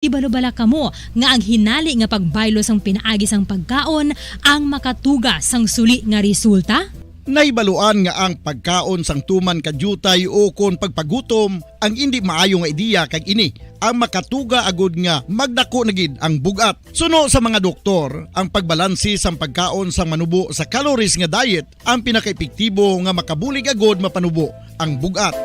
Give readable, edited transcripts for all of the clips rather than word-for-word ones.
Ibalubala kamo nga ang hinali nga pagbaylo sang pinaagi sang pagkaon ang makatuga sang suli nga resulta? Naibaluan nga ang pagkaon sang tuman kadyutay o kon pagpagutom ang hindi maayo nga ideya kag ini ang makatuga agud nga magdako na gid ang bugat. Suno sa mga doktor, ang pagbalansi sang pagkaon sang manubo sa calories nga diet ang pinakaepektibo nga makabulig agud mapanubo ang bugat.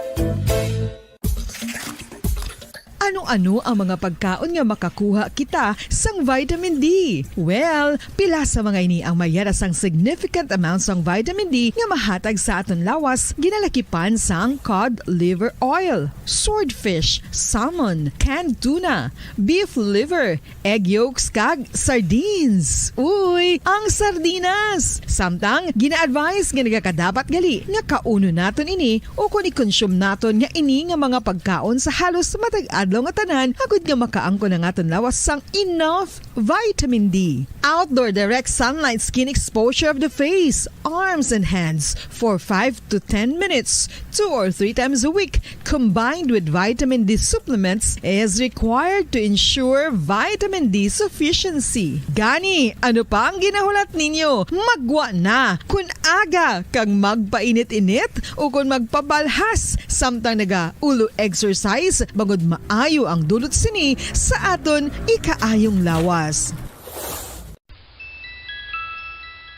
Ano-ano ang mga pagkaon nga makakuha kita sang vitamin D? Well, pila sa mga ini ang mayara sang significant amount sang vitamin D nga mahatag sa aton lawas ginalakipan sang cod liver oil, swordfish, salmon, canned tuna, beef liver, egg yolks kag sardines. Uy, ang sardinas! Samtang gina-advise nga nagakadapat gali nga kauno naton ini o kung i-consume naton nga ini nga mga pagkaon sa halos matag adlaw nga tanan agud nga makaangko na aton lawas sang enough vitamin D. Outdoor direct sunlight skin exposure of the face, arms and hands for 5 to 10 minutes 2 or 3 times a week combined with vitamin D supplements is required to ensure vitamin D sufficiency. Gani, ano pa ang ginahulat ninyo? Magwa na kun aga kang magpainit-init o kung magpabalhas samtang naga-ulo exercise bagod maayo ang dulot sini sa aton ikaayong lawas.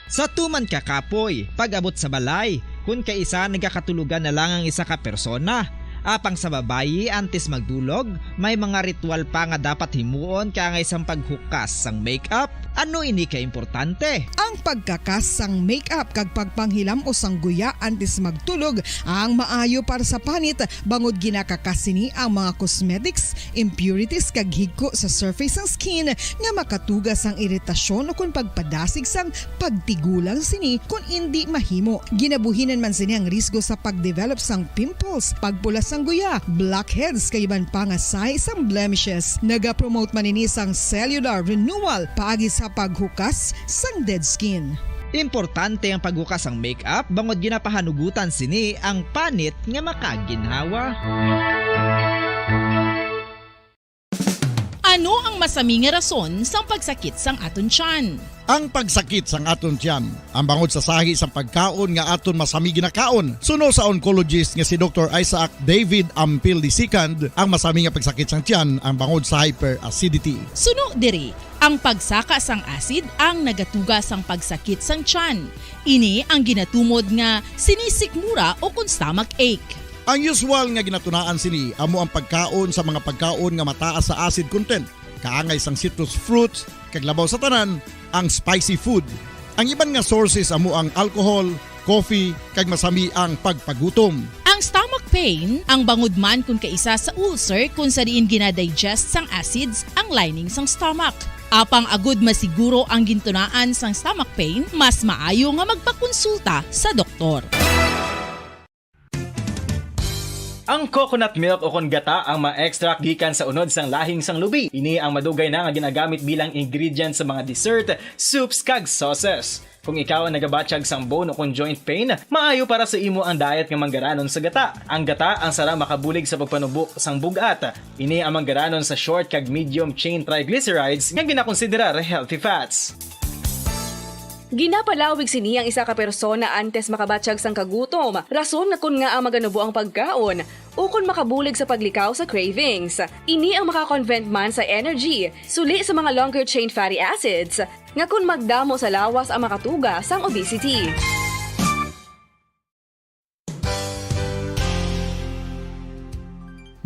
Sa tuman ka kapoy, pag-abot sa balay, kung kaisa nagkakatulugan na lang ang isa ka persona. Apang sa babayi antes magdulog, may mga ritual pa nga dapat himuon kaya nga isang paghukas sang makeup. Ano ini ka importante? Ang pagkakas sang makeup kag pagpanghilam o sang guya antes magtulog ang maayo para sa panit bangod ginakakas sini ang mga cosmetics, impurities kag higko sa surface sang skin nga makatugas sang iritasyon o kung pagpadasig sang pagtigulang sini kung hindi mahimo. Ginabuhinan man sini ang risgo sa pagdevelop sang pimples, pagpula sang guya, blackheads kay iban pangasay sang blemishes. Naga-promote man ini sang cellular renewal paagi sa paghukas sang dead skin. Importante ang paghukas ang makeup bangod ginapahanugutan sini ang panit nga makaginhawa. Ano ang masami nga rason sang pagsakit sang aton tiyan? Ang pagsakit sang aton tiyan, ang bangod sa sahi sang pagkaon nga aton masami ginakaon. Suno sa oncologist nga si Dr. Isaac David Ampil II, ang masami nga pagsakit sang tiyan ang bangod sa hyperacidity. Suno diri, ang pagsaka sang acid ang nagatuga sang pagsakit sang tiyan. Ini ang ginatumod nga sinisikmura o kung stomach ache. Ang usual nga ginatunaan sini amo ang pagkaon sa mga pagkaon nga mataas sa acid content, kaangay sang citrus fruits, kag labaw sa tanan ang spicy food. Ang iban nga sources amo ang alcohol, coffee, kag masami ang pagpagutom. Ang stomach pain ang bangod man kung kaisa sa ulcer kung sa diin ginadigest sang acids ang lining sang stomach. Apang agud masiguro ang gintunaan sang stomach pain, mas maayo nga magpakonsulta sa doktor. Ang coconut milk o kon gata ang ma-extract gikan sa unod sang lahing sang lubi. Ini ang madugay na nga ginagamit bilang ingredient sa mga dessert, soups kag sauces. Kung ikaw ang nagabatsyag sang bone o kung joint pain, maayo para sa imo ang diet nga manggaranon sa gata. Ang gata ang sara makabulig sa pagpanubo sang bugat. Ini ang manggaranon sa short kag medium chain triglycerides nga ginakonsiderar healthy fats. Ginapalawig sini ang isa ka persona antes makabatsyag sang kagutom. Rason na kun nga ang maganubo ang pagkaon o kun makabulig sa paglikaw sa cravings. Ini ang makakonvent man sa energy, suli sa mga longer chain fatty acids, nga kun magdamo sa lawas ang makatuga sang obesity.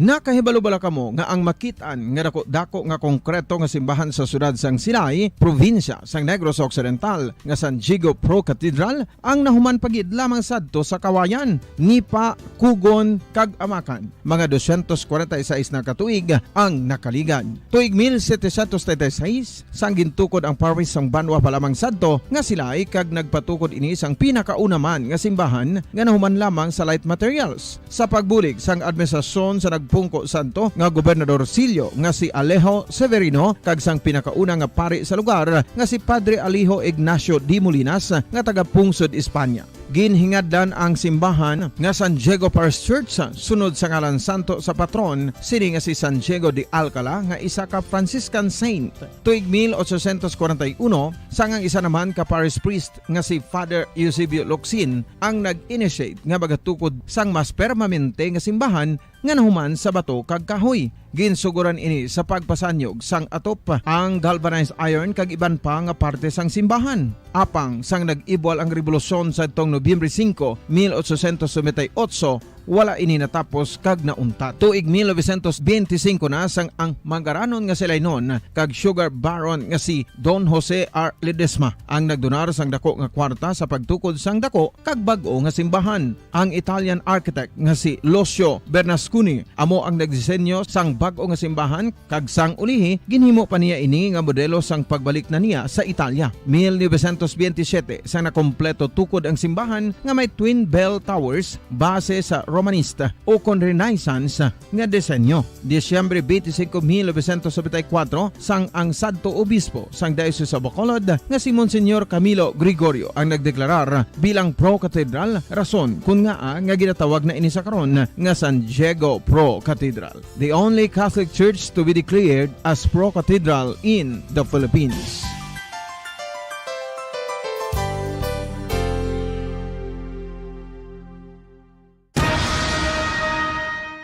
Nakahibalo-bala kamo nga ang makitaan nga dako nga konkreto nga simbahan sa sudad sang Sinay, probinsya sang Negros Occidental nga San Diego Pro Cathedral ang nahuman pagid lamang sadto sa kawayan, Nipa, Kugon, kag Amakan. Mga 246 na katuig ang nakaligan. Tuig 1736 sang gintukod ang parish sang Banwa pa lamang sadto nga sila ay kag nagpatukod ini sang pinakauna man nga simbahan nga nahuman lamang sa light materials. Sa pagbulig sang administrasyon sa Pungko Santo nga Gobernador Silio nga si Alejo Severino kag sang pinakauna nga pari sa lugar nga si Padre Alijo Ignacio Di Molinas nga taga Pungsod, Espanya. ginhingadlan ang simbahan nga San Diego Parish Church sunod sa ngalan santo sa patron sini nga si San Diego de Alcala nga isa ka Franciscan saint. Tuig 1841 sangang isa naman ka parish priest nga si Father Eusebio Locsin ang nag-initiate nga bagatukod sang mas permanente nga simbahan nga nahuman sa bato kag kahoy. Ginsuguran ini sa pagpasanyog sang atop ang galvanized iron kag iban pa nga parte sang simbahan. Apang sang nag-ibwal ang revolusyon sa tong Nobyembre 5, 1898, wala ini natapos kag nauntat. Tuig 1925 na sang ang mangaranon nga silay nun kag sugar baron nga si Don Jose R. Ledesma ang nagdonar sang dako nga kwarta sa pagtukod sang dako kag bag-o nga simbahan. Ang Italian architect nga si Lucio Bernasconi amo ang nagdisenyo sang bag-o nga simbahan kag sang ulihi ginhimo pa niya ini nga modelo sang pagbalik na niya sa Italia. 1927 sang nakompleto tukod ang simbahan nga may twin bell towers base sa Romanista o kon Renaissance nga disenyo. Disyembre 25, 1974 sang ang sadto obispo sang Diocese of Bacolod nga si Monsignor Camilo Gregorio ang nagdeklarar bilang pro-cathedral, rason kung nga ginatawag na ini sa karon nga San Diego Pro-Cathedral, the only Catholic church to be declared as pro-cathedral in the Philippines.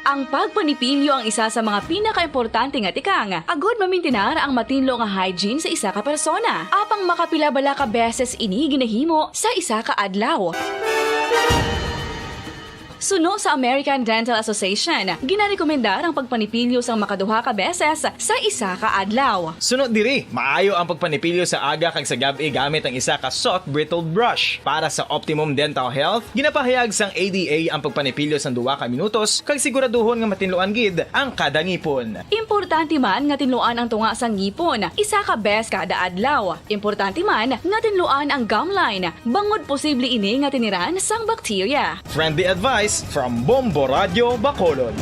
Ang pagpanipilyo ang isa sa mga pinaka-importante nga tikang. Agod mamintinar ang matinlo nga hygiene sa isa ka persona. Apang makapilabala ka beses ini ginahimo sa isa ka adlaw. Suno sa American Dental Association, ginarekomendar ang pagpanipilyo sang makaduha ka beses sa isa ka adlaw. Sunod diri, maayo ang pagpanipilyo sa aga kag sa gabi gamit ang isa ka soft brittled brush. Para sa optimum dental health, ginapahayag sang ADA ang pagpanipilyo sang 2 ka minutos kag siguraduhon nga matinluan gid ang kada ngipon. Importante man nga tinluan ang tunga sang ngipon, isa ka bes kada adlaw. Importante man nga tinluan ang gum line, bangod posible ini nga tiniran sang bakterya. Friendly advice from Bombo Radio Bacolod.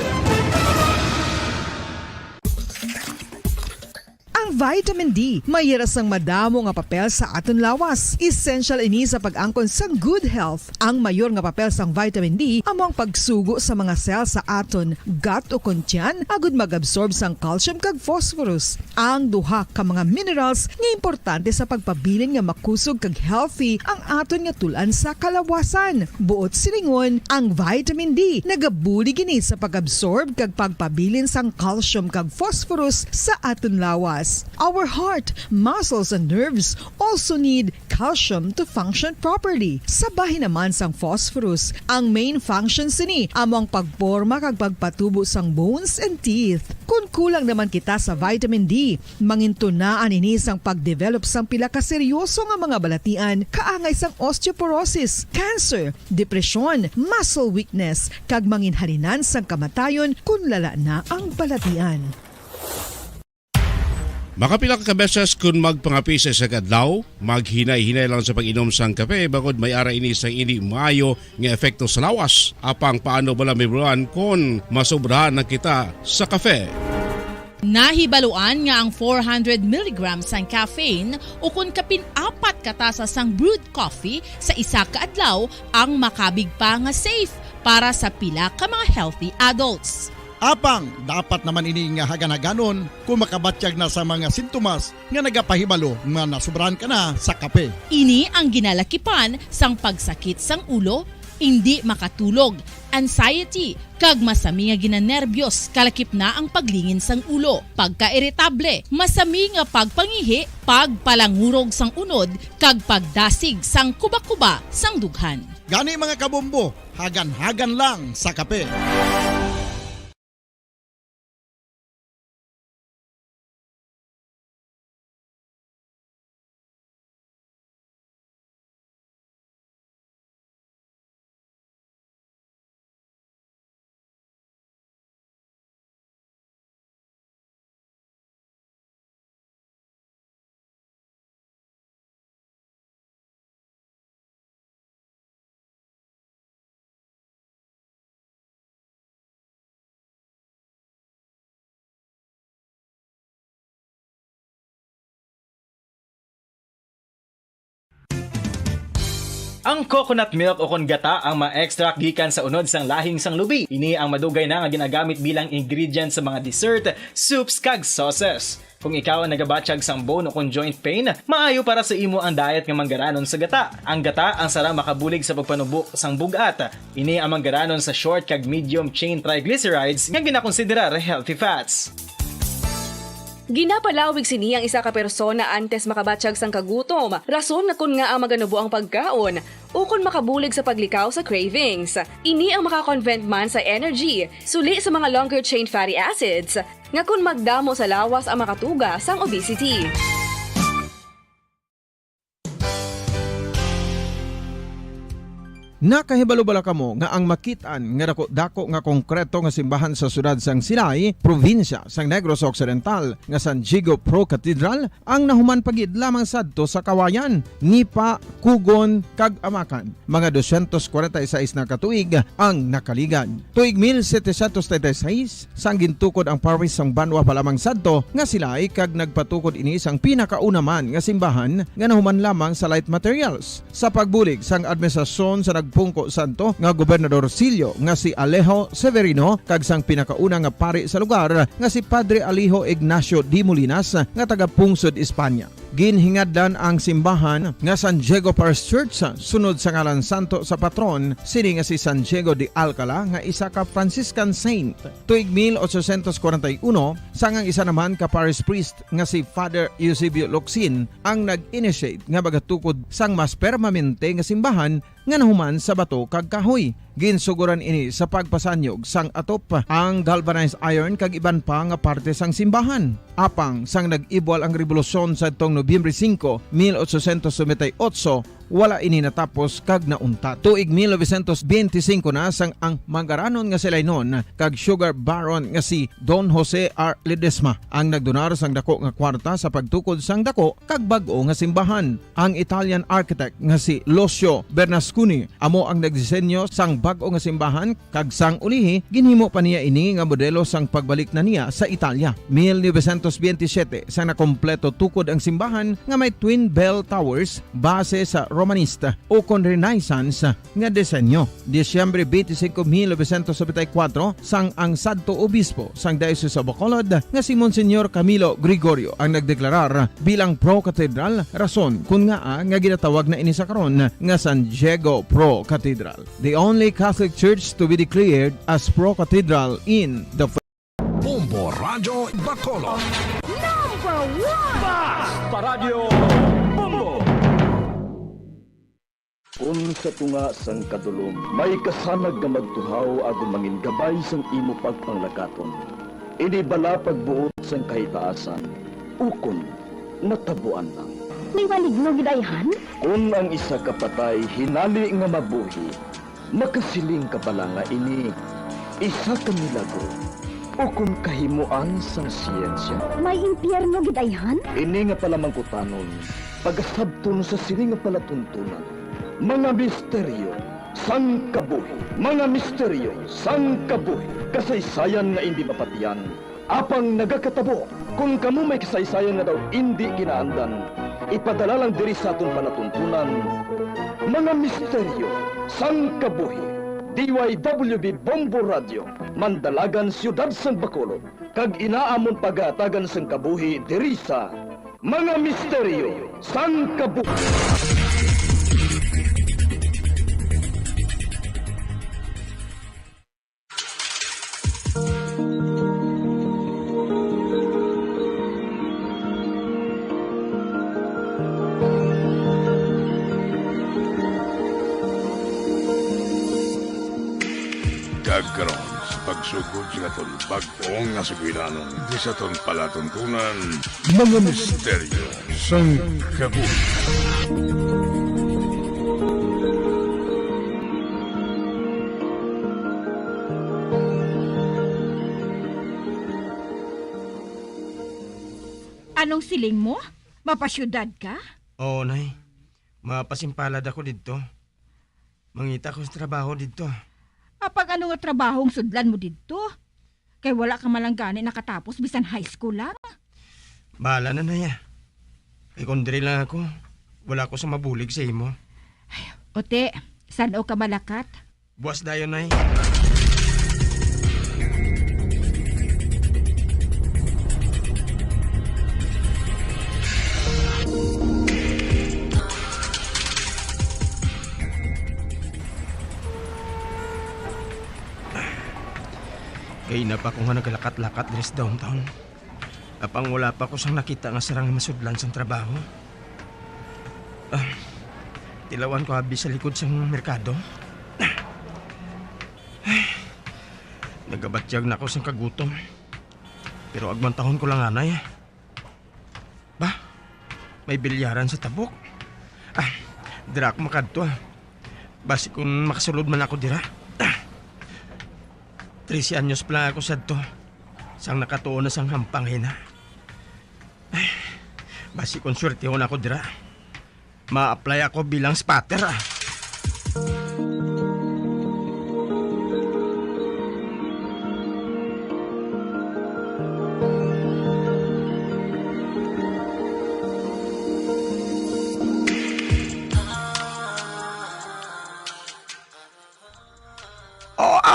Ang vitamin D, mayira sang madamo nga papel sa aton lawas. Essential ini sa pag-angkon sang good health. Ang mayor nga papel sang vitamin D amo ang pagsugo sa mga cell sa aton gut o kuntyan agud mag-absorb sang calcium kag phosphorus. Ang duha ka mga minerals nga importante sa pagpabilin nga makusog kag healthy ang aton nga tulan sa kalawasan. Buot silingon, ang vitamin D nagabuli gini sa pag-absorb kag pagpabilin sang calcium kag phosphorus sa aton lawas. Our heart, muscles, and nerves also need calcium to function properly. Sabay naman sang phosphorus, ang main function sini amo ang pagporma kag pagpatubo sang bones and teeth. Kung kulang naman kita sa vitamin D, mangintunaan ini sang pagdevelop sang pila ka seryoso nga mga balatian, kaangay sang osteoporosis, cancer, depresyon, muscle weakness, kag manginhalinan sang kamatayon kung lala na ang balatian. Makapila ka beses kung magpangapi sa isa kadlaw, maghinay-hinay lang sa pag-inom sang kape bagod may ara ini sang ini maayo nga epekto sa lawas. Apang paano bala mibruan kung masobrahan na kita sa kape? Nahibaluan nga ang 400 mg sang caffeine o kung kapin-4 katasa sang brewed coffee sa isa ka adlaw ang makabig pa nga safe para sa pila ka mga healthy adults. Apang, dapat naman ini nga hagan-haganon kung makabatsyag na sa mga sintomas nga nagapahibalo nga nasubrahan ka na sa kape. Ini ang ginalakipan sang pagsakit sang ulo, hindi makatulog, anxiety, kag masami nga ginanerbiyos, kalakip na ang paglingin sang ulo, pagka-irritable, masami nga pagpangihi, pagpalangurog sang unod, kag pagdasig sang kuba-kuba sang dughan. Gani mga kabombo, hagan-hagan lang sa kape. Ang coconut milk o kon gata ang ma-extract gikan sa unod sang lahing sang lubi. Ini ang madugay na nga ginagamit bilang ingredient sa mga dessert, soups kag sauces. Kung ikaw ang nagabatsyag sang bone o kung joint pain, maayo para sa imo ang diet nga manggaranon sa gata. Ang gata ang sara makabulig sa pagpanubok sang bugat. Ini ang manggaranon sa short kag medium chain triglycerides nga ginakonsiderar healthy fats. Ginapalawig sini ang isa ka persona antes makabatsyag sang kagutom. Rason na kun nga ang maganubo ang pagkaon o kun makabulig sa paglikaw sa cravings. Ini ang makakonvent man sa energy, suli sa mga longer chain fatty acids, nga kun magdamo sa lawas ang makatuga sang obesity. Nakahibalo-bala kamo nga ang makitaan nga dako nga konkreto nga simbahan sa sudad sang Sinai, probinsya sang Negros Occidental nga San Diego Pro Cathedral ang nahuman pagid lamang sadto sa kawayan, Nipa, Kugon, kag Amakan. Mga 246 na katuig ang nakaligan. Tuig 1736 sang gintukod ang parish sang Banwa pa lamang sadto nga silay kag nagpatukod ini sang pinakauna man nga simbahan nga nahuman lamang sa light materials. Sa pagbulig sang administrasyon sa Pungko Santo nga Gobernador Silio nga si Alejo Severino kag sang pinakauna nga pari sa lugar nga si Padre Alejo Ignacio de Molinas nga taga Pungsod, Espanya. Ginhingadlan ang simbahan nga San Diego Parish Church sunod sa ngalan santo sa patron sini nga si San Diego de Alcala nga isa ka Franciscan saint. Tuig 1841 sangang isa naman ka parish priest nga si Father Eusebio Locsin ang nag-initiate nga bagatukod sang mas permanente nga simbahan nga nahuman sa bato kag kahoy. Ginsuguran ini sa pagpasanyog sang atop ang galvanized iron kag iban pa nga parte sang simbahan. Apang sang nag-ibwal ang revolusyon sa tong Nobyembre 5, 1898, wala ini natapos kag nauntat. Tuig 1925 na sang ang manggaranon nga silay noon kag sugar baron nga si Don Jose R. Ledesma ang nagdonar sang dako nga kwarta sa pagtukod sang dako kag bag-o nga simbahan. Ang Italian architect nga si Lucio Bernasconi amo ang nagdisenyo sang bag-o nga simbahan kag sang ulihi ginhimo pa niya ini nga modelo sang pagbalik na niya sa Italia. 1927 sang nakompleto tukod ang simbahan nga may twin bell towers base sa Romanista o kon Renaissance nga disenyo. Disyembre 25, 1974 sang ang sadto obispo sang Diocese of Bacolod nga si Monsignor Camilo Gregorio ang nagdeklarar bilang Pro Cathedral, rason kun nga ginatawag na ini sa karon nga San Diego Pro Cathedral. The only Catholic church to be declared as Pro Cathedral in the Bombo Radio Bacolod. Kung sa tunga sang kadulom, may kasanag nga magtuhaw agon mangin gabay sang imo pagpanglakaton. Ini bala pagbuot sang kahitaasan, ukon natabuan lang. May maligno gidayhan? Kung ang isa kapatay hinali nga mabuhi, makasiling ka bala nga ini isa ka milagro ukon kahimuan sang siyensya. May impyerno gidayhan? Ini nga palamang kutanon, pagasabton sa siling nga palatuntunan. Mga misteryo sang kabuhi. Mga misteryo sang kabuhi. Kasaysayan nga hindi mapatiyan. Apang nagakatabo. Kung kamo may kasaysayan nga daw hindi kinaandan, ipadala lang diri sa atong panatuntunan. Mga misteryo sang kabuhi. DYWB Bombo Radio, Mandalagan, Siyudad San Bacolod. Kag inaamon pagatagan sang kabuhi diri sa Mga Misteryo sang Kabuhi. Dagkaroon sa pagsugod sa katon bagpoong nga sugilanon di sa ton palatuntunan mga misteryo sang kabuhi. Anong siling mo? Mapasyudad ka? Oo, Nay. Mapasimpalad ako dito. Mangita ko sa trabaho dito. Apag ano nga trabahong sudlan mo dito? Kay wala ka malanggani nakatapos bisan high school lang? Bahala na, Naya. Kay kung diri lang ako, wala ko sa mabulig sa imo. Ote, saan o ka malakat? Buwas dayon ay. Kaya na pa ko nga naglakat-lakat din sa downtown. Apang wala pa ko sang nakita nga sarang masudlan sang trabaho. Tilawan ko habis sa likod sang merkado. Nagabatyag na ako sang kagutom. Pero agmantahon ko lang anay. Ba, may bilyaran sa tabok. Dira ako makadto. Basi kung makasulod man ako dira. 13 anyos pa lang ako sadto. Sang nakatuon na sang hampang hina. Basi kung swerte na ako dira. Ma-apply ako bilang spotter.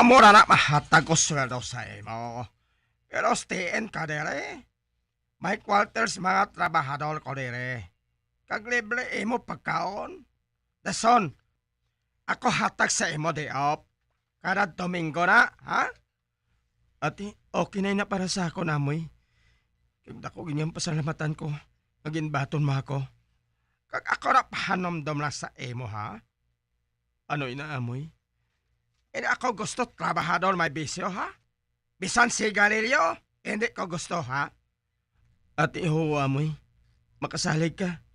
Amor anak mahatag ko sweldo sa imo. Pero stayin ka dere. May quarters mga trabahador ko dere. Kag libre imo pagkaon. Dason, ako hatag sa imo day off. Kada Domingo na, ha? Ati, okay na para sa ako namoy. Kag dako ganyan pasalamatan ko. Maginbaton mo ako. Kag ako na pahanomdom lang sa imo, ha? Ano inaamoy? Ako gusto trabahador may bisyo, ha? Bisan sigarilyo, hindi ko gusto, ha? At ihuwa mo'y, makasalig ka.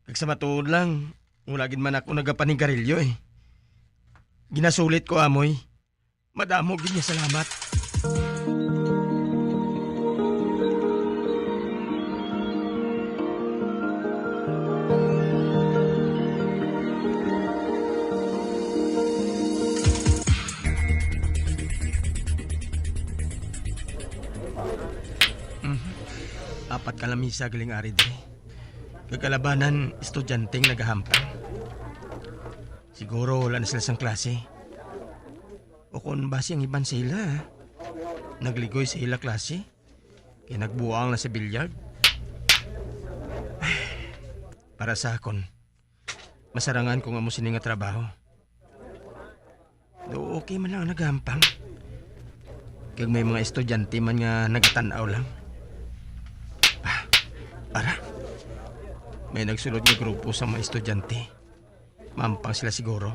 Kag sa matuod lang, ulagin man ako nagapanigarilyo, eh. Ginasulit ko, amoy. Madamo, ginya salamat. Apat kalamisa galing ari diri. Kagalabanan, estudyanteng nagahampang. Siguro wala na sila sang klase. O kung basi ang iban sila, nagligoy sa ila klase. Kaya nagbuang na sa bilyard. Para sa akon, masarangan ko nga mo sining nga trabaho. Do okay man lang ang nagahampang. Kaya may mga estudyante man nga nagatanaw lang. Para, may nagsulod ng grupo sa mga estudyante. Mampang sila siguro.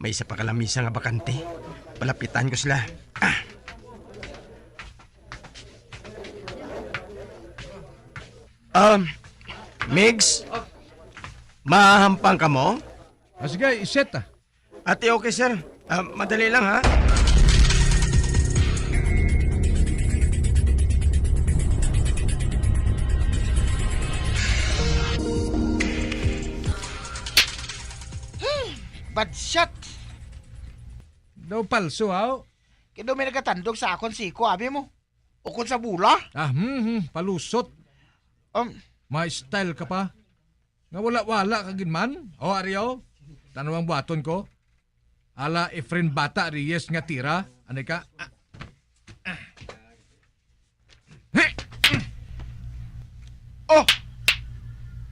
May isa pa kalamisa nga bakante. Palapitan ko sila. Migs, mahampang ka mo? Sige, iset Ate, okay sir. Madali lang ha. Bad shot. Daw palso, ha? Kaya may nagatandog sa akon siko, abi mo. Ukon sa bula. Palusot. May style ka pa. Nga wala-wala ka ginman. O, Aryo, tanawang buhaton ko. Ala, Efren Bata Reyes nga tira. Anay ka? Oh!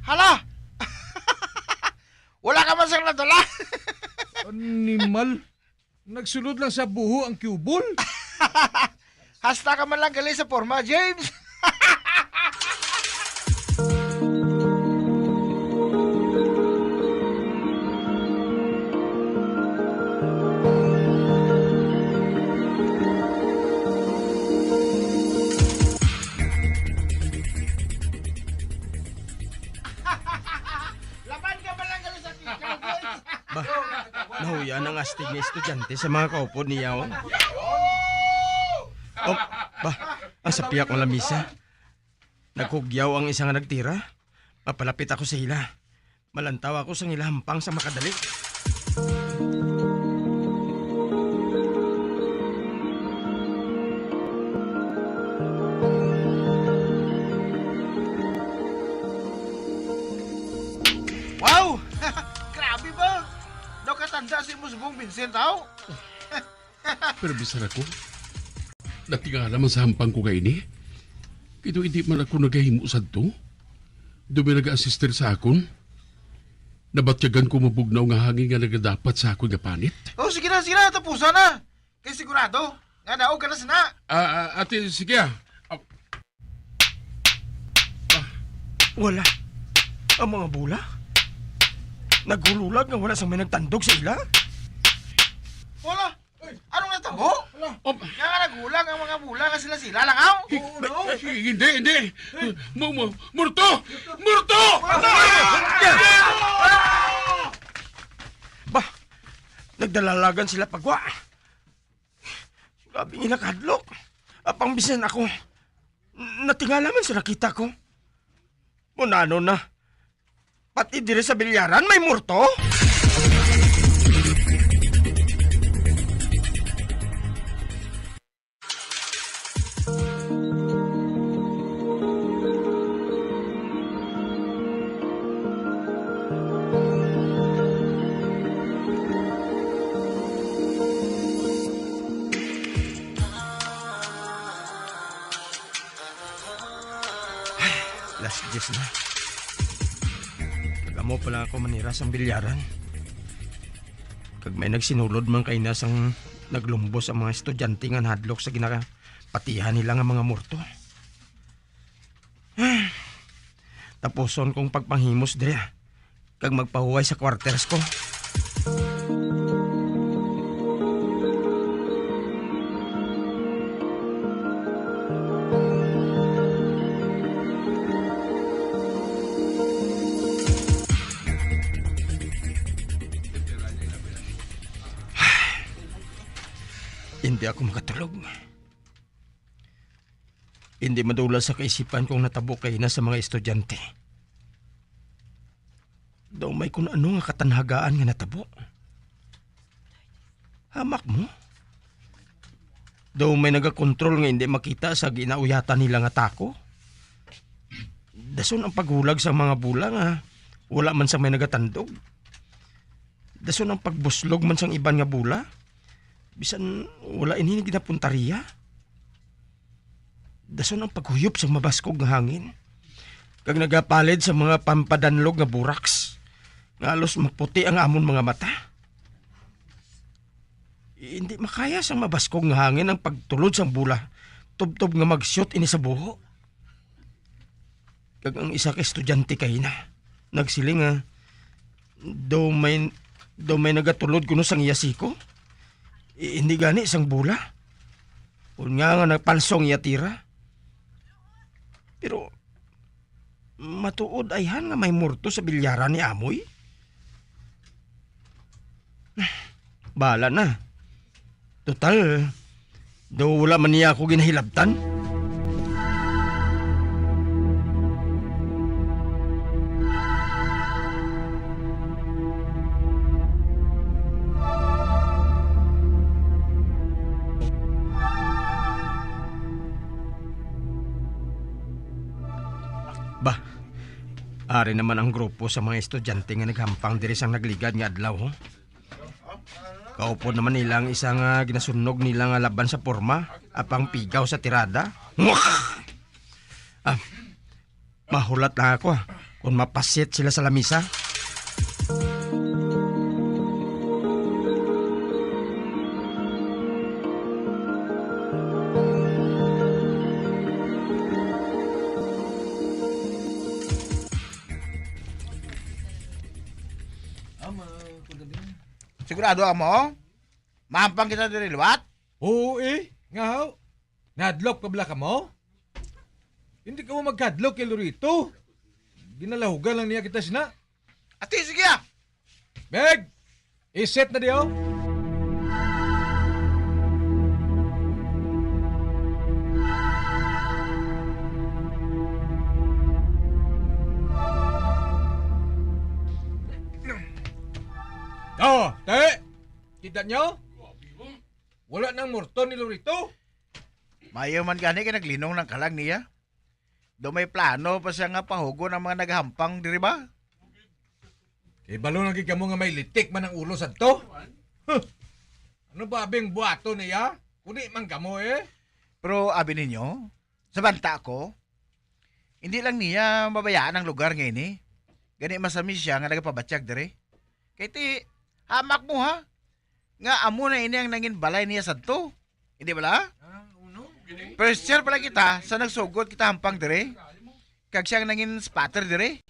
Hala! Wala ka man sang nadala. Animal. Nagsulod lang sa buho ang cubol. Hasta ka man lang gali sa forma, James. Nahuyan ang astig na estudyante sa mga kaupo niya. Oh, ang sapiak ng lamisa. Naghugyaw ang isang nagtira. Papalapit ako sa ila. Malantaw ako sa ilahampang sa makadali. Wow! Vincent, tao. Pero bisan ako, natingala man sa hampang ko kaini. Ito hindi man ako nagahimusad to. Dumi nag-assister sa akon. Nabatyagan ko mabugnaw nga hangin nga nagadapat sa akon nga panit. Oh, sige na, tapusan na. Kay sigurado, nga naog ka na sana. Ate, sige ah. Wala. Ang mga bula? Nagululag nga wala sang may nagtandog sa ila? Wala. Anong natabo? Nga nga nagulang ang mga bula nga sila lang aw. Hindi. Murto! Bah, nagdalalagan sila pagwa. Grabe nga nakadlok. Apang bisan ako. Natingala man sa nakita ko. Munano na. Pati dire sa bilyaran may murto? Last days na. Kagamo pala ako manira sang bilyaran. Kag may nagsinulod man kay nasang naglumbos ang mga estudyante nga hadlok sa ginapatihan nila nga mga murto. Tapuson kong pagpanghimos dire. Kag magpahuway sa quarters ko. Hindi ako makatulog. Hindi madula sa kaisipan kong natabo kay na sa mga estudyante. Daw may kung ano nga katanhagaan nga natabo. Hamak mo? Daw may nagakontrol nga hindi makita sa ginauyatan nila nga tako. Dason ang paghulag sa mga bula nga wala man sa may nagatandog. Dason ang pagbuslog man sang iban nga bula. Bisan wala ini ginapuntariya. Dason ang paghuyop sa mabaskog nga hangin. Kag nagapalid sa mga pampadanlog nga buraks. Nga alos maputi ang amon mga mata. Hindi makaya sa mabaskog nga hangin ang pagtulod sang bula. Tubtob nga mag-shoot ini sa buho. Kag ang isa ka estudyante kay na. Nagsiling nga daw may nagatulod kuno sang iyasiko. Hindi gani sang bula. Kung nga nagpalsong yatira. Pero matuod ayhan nga may murto sa bilyaran ni Amoy. Bala na. Total, daw wala man niya ako ginahilabtan. Ari naman ang grupo sa mga estudyante nga naghampang diri sang nagligad nga adlaw. Ho? Kaupo naman nila ang isang ginasunog nila nga laban sa porma, apang pigaw sa tirada. Mahulat lang ako kung mapasit sila sa lamisa. Sigurado mo? Mahampang kita diri liwat? Oo nga ho. Nadlok pa bala ka mo? Hindi ka mo magkadlok kay Lorito. Ginalahugan lang niya kita sina. Ati, sige ah! Meg! Iset na diyo. Te! Kita nyo? Wala nang murto ni Lorito. Mayo man gani kay naglinong ng kalang niya. Do may plano pa siya nga pahugo ng mga naghampang diri ba? Balo nang gigamo nga may litik man ang ulo sa to. Ano ba abing buhato niya? Kuni man kamo eh. Pero abi ninyo, sa banta ko, hindi lang niya mabayaan ang lugar ngayon eh. Gani masamis siya nga nagapabatsyag dire. Kaya ti, hamak mo ha. Nga amo na ini ang nangin balay niya sa to. Hindi ba la? First year pala kita sa nagsugod kita hampang dire. Kag siyang nangin spatter dire.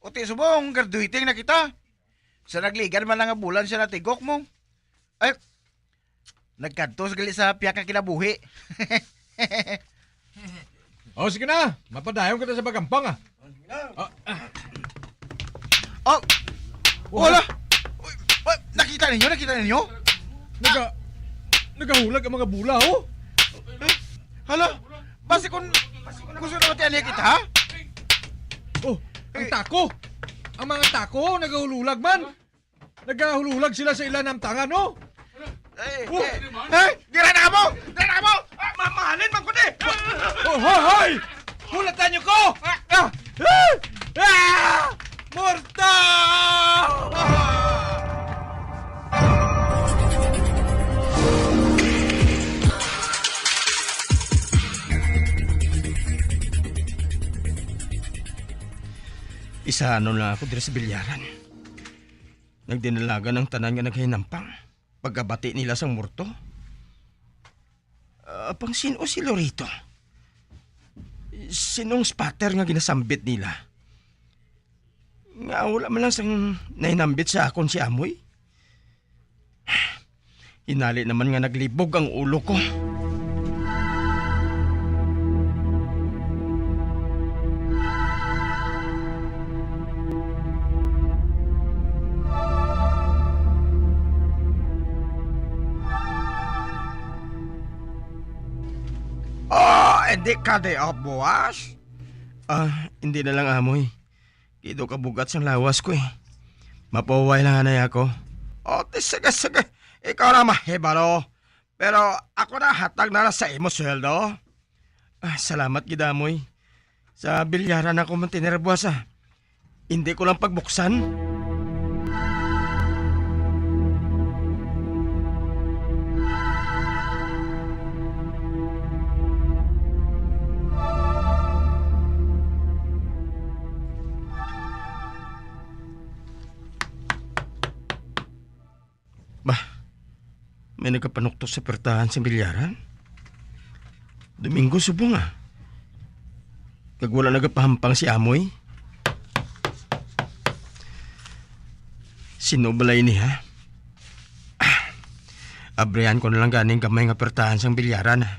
O ti subong, graduating na kita. Sa nagligan man lang nga bulan siya natigok mo. Ay, nagkantos gali sa piyak nga kinabuhi. O sige na, mapadayon kita sa bagampang ah. Oh, wala. Nakita ninyo? Nagahulag ang mga bula oh. Hala, basi kung gusto na matiyan niya kita ha? Oh, ang tako. Ang mga tako, nagahululag man. Nagahululag sila sa ilan ng tangan no? Dira na mo! Mamahalin man ko di! Oh, hoy! Hulatan niyo ko! Morta! Isa ano lang ako dito sa bilyaran. Nagdinalaga ng tanan nga naghinampang. Pagkabati nila sang murto. Pang sino si Lorito? Sinong spatter nga ginasambit nila? Nga wala man lang sang nainambit sa akon si Amoy. Hinali naman nga naglibog ang ulo ko. Hindi ka de buwas? Hindi na lang Amoy. Dito ka bugat sa lawas ko eh. Mapaway lang anay ako. Sige. Ikaw na mahibalo. Pero ako na hatag na sa imo sweldo. Salamat gid Amoy. Sa bilyaran ako man tinerbuas ah. Hindi ko lang pagbuksan. May nagkapanuktok sa pertahan sa bilyaran. Domingo subong ah. Kag wala nagapahampang si Amoy. Sino balay niya? Abrihan ko na lang ganing kamay nga pertahan sa bilyaran ah.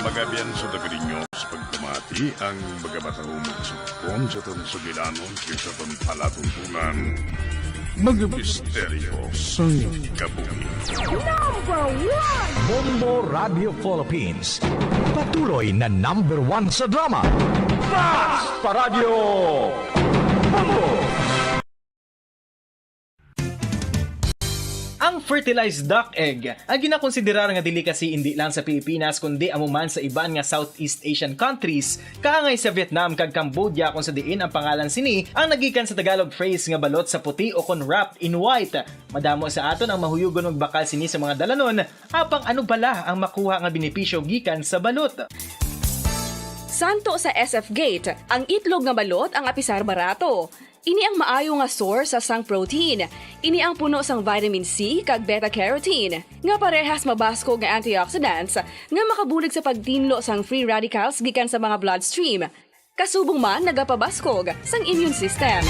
Magabiyan sa dagarinyo sa pagkamati ang magabatahong magsugpon sa itong sugilanon kaysa itong palatuntunan. Mga misteryo sa kabuhi. Number 1! Bombo Radio Philippines. Patuloy na number 1 sa drama. Basta Radio Bombo! Ang fertilized duck egg ang ginakonsiderar nga delicacy hindi lang sa Pilipinas kundi amuman sa iban nga Southeast Asian countries kaangay sa Vietnam kag Cambodia kung sa diin ang pangalan sini ang nagikan sa Tagalog phrase nga balot sa puti o kon wrapped in white. Madamo sa aton ang mahuyugon og bakal sini sa mga dalanon apang ano bala ang makuha nga benepisyo gikan sa balot. Santo sa SF Gate, ang itlog nga balot ang apisar barato. Ini ang maayo nga source sa sang protein. Ini ang puno sang vitamin C kag beta-carotene. Nga parehas mabasko nga antioxidants nga makabulig sa pagtinlo sang free radicals gikan sa mga bloodstream. Kasubong man nagapabaskog sang immune system.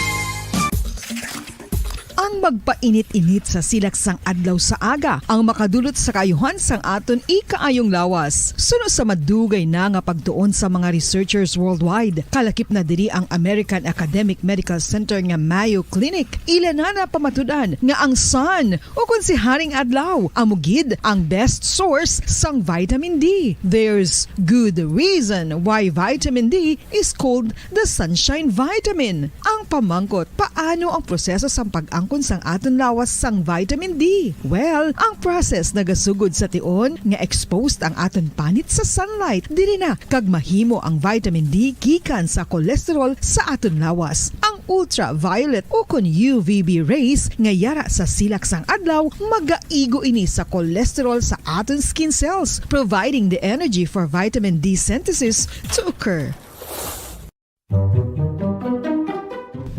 ang magpainit-init sa silaksang adlaw sa aga ang makadulot sa kaayuhan sang aton ikaayong lawas. Suno sa madugay na nga pagtuon sa mga researchers worldwide, kalakip na diri ang American Academic Medical Center nga Mayo Clinic. Ilan na pamatudan nga ang sun o kung si Haring Adlaw amugid ang best source sang vitamin D. There's good reason why vitamin D is called the sunshine vitamin. Ang pamangkot, paano ang proseso sa pag-angkon sang aton lawas sang vitamin D? Well, ang process nagasugod sa tion nga exposed ang aton panit sa sunlight diri na kag mahimo ang vitamin D gikan sa cholesterol sa aton lawas. Ang ultraviolet o kun UVB rays nga yara sa silak sang adlaw magaigo ini sa cholesterol sa aton skin cells, providing the energy for vitamin D synthesis to occur.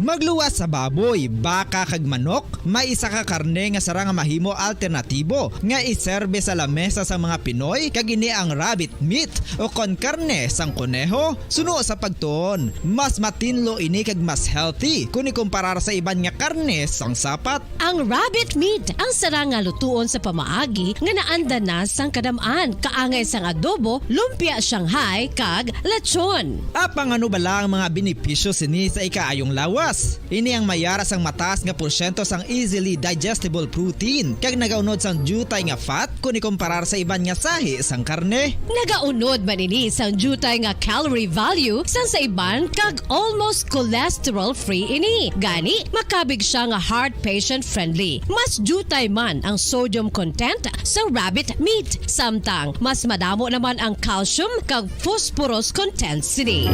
Magluwas sa baboy, baka kag manok, may isa ka karne nga sarang mahimo alternatibo nga iserbe sa lamesa sa mga Pinoy kag ini ang rabbit meat o kon karne sang kuneho. Suno sa pagtuon, mas matinlo ini kag mas healthy kung ikumparar sa iban nga karne sang sapat. Ang rabbit meat ang sarang nga lutuon sa pamaagi nga naanda na sang kadamaan, kaangay sang adobo, lumpia Shanghai kag lechon. Apang ano bala ang mga benepisyo sini sa ikaayong lawas? Ini ang mayara sang mataas nga porsyento sang easily digestible protein kag nagaunod sang jutay nga fat kung ikumparar sa iban nga sahi sang karne. Nagaunod man ini sang jutay nga calorie value sang sa iban kag almost cholesterol free ini. Gani makabig siya nga heart patient friendly. Mas jutay man ang sodium content sa rabbit meat, samtang mas madamo naman ang calcium kag phosphorus content sini.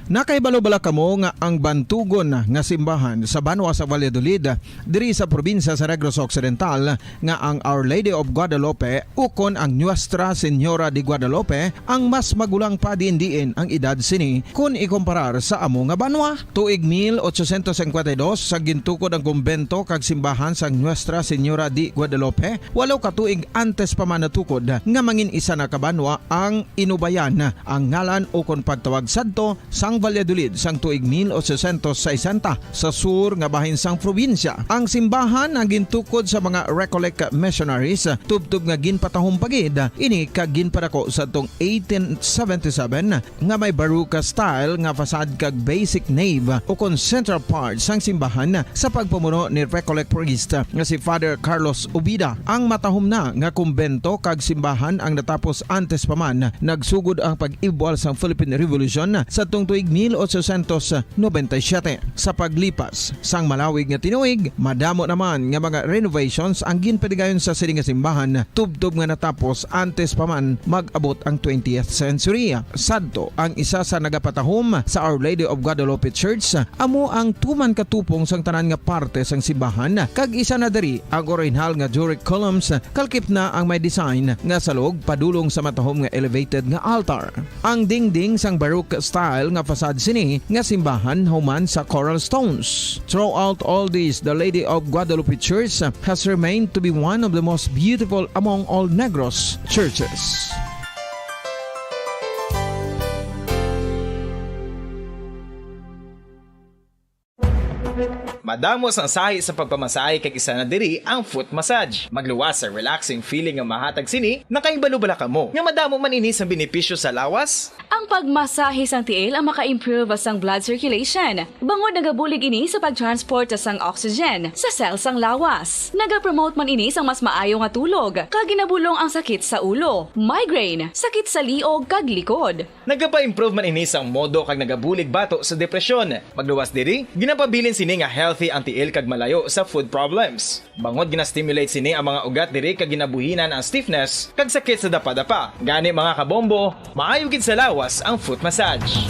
Nakaibalo-bala kamo nga ang bantugon nga simbahan sa Banwa sa Valladolid diri sa probinsya sa Negros Occidental nga ang Our Lady of Guadalupe ukon ang Nuestra Señora de Guadalupe ang mas magulang pa diin ang edad sini kung ikumparar sa amo nga banwa. Tuig 1852 sa gintukod ang kumbento kag simbahan sa Nuestra Señora de Guadalupe, walo ka tuig antes pa man natukod nga mangin isa na kabanwa ang inubayan ang ngalan ukon pagtawag sadto sang Valladolid sang tuig 1860 sa sur nga bahin sang probinsya. Ang simbahan ang gintukod sa mga Recollect missionaries tubtub nga ginpatahong pagid ini kag ginpadako sa tong 1877 nga may baroque style nga fasad kag basic nave o kon central part sang simbahan sa pagpamuno ni Recollect priest nga si Father Carlos Ubida. Ang matahom na nga kumbento kag simbahan ang natapos antes pa man nagsugod ang pag-ibwal sang Philippine Revolution sa tong tuig 1897. Sa paglipas sang malawig nga tinuig, madamo naman nga mga renovations ang ginpadigayon sa sining nga simbahan tubtob nga natapos antes pa man mag-abot ang 20th century. Sadto ang isa sa nagapatahom sa Our Lady of Guadalupe Church amo ang tuman katupong sang tanan nga parte sang simbahan kag isa na diri ang original nga Doric columns kalkip na ang may design nga salog padulong sa matahom nga elevated nga altar. Ang dingding sang baroque style nga fasad sini nga simbahan human sa coral stones. Throughout all this, the Lady of Guadalupe Church has remained to be one of the most beautiful among all Negros churches. Madamo sang sahi sa pagpamasahe kag isa na diri ang foot massage. Magluwas sa relaxing feeling nga mahatag sini, nakaibalo-bala kamo. Nga madamo man ini sa benepisyo sa lawas. Ang pagmasahe sang tiil ang maka-improve sang blood circulation. Bangod nagabulig ini sa pagtransport sang oxygen sa cells sang lawas. Nagapromote man ini sang mas maayo nga tulog, kag ginabulong ang sakit sa ulo, migraine, sakit sa liog kag likod. Nagapa-improve man ini sang modo kag nagabulig bato sa depresyon. Magluwas diri, ginapabilin sini nga healthy ang tiil kag malayo sa food problems. Bangod gina-stimulate sini ang mga ugat diri kag ginabuhinan ang stiffness kag sakit sa dapa-dapa. Gani mga kabombo, maayo gid sa lawas ang foot massage.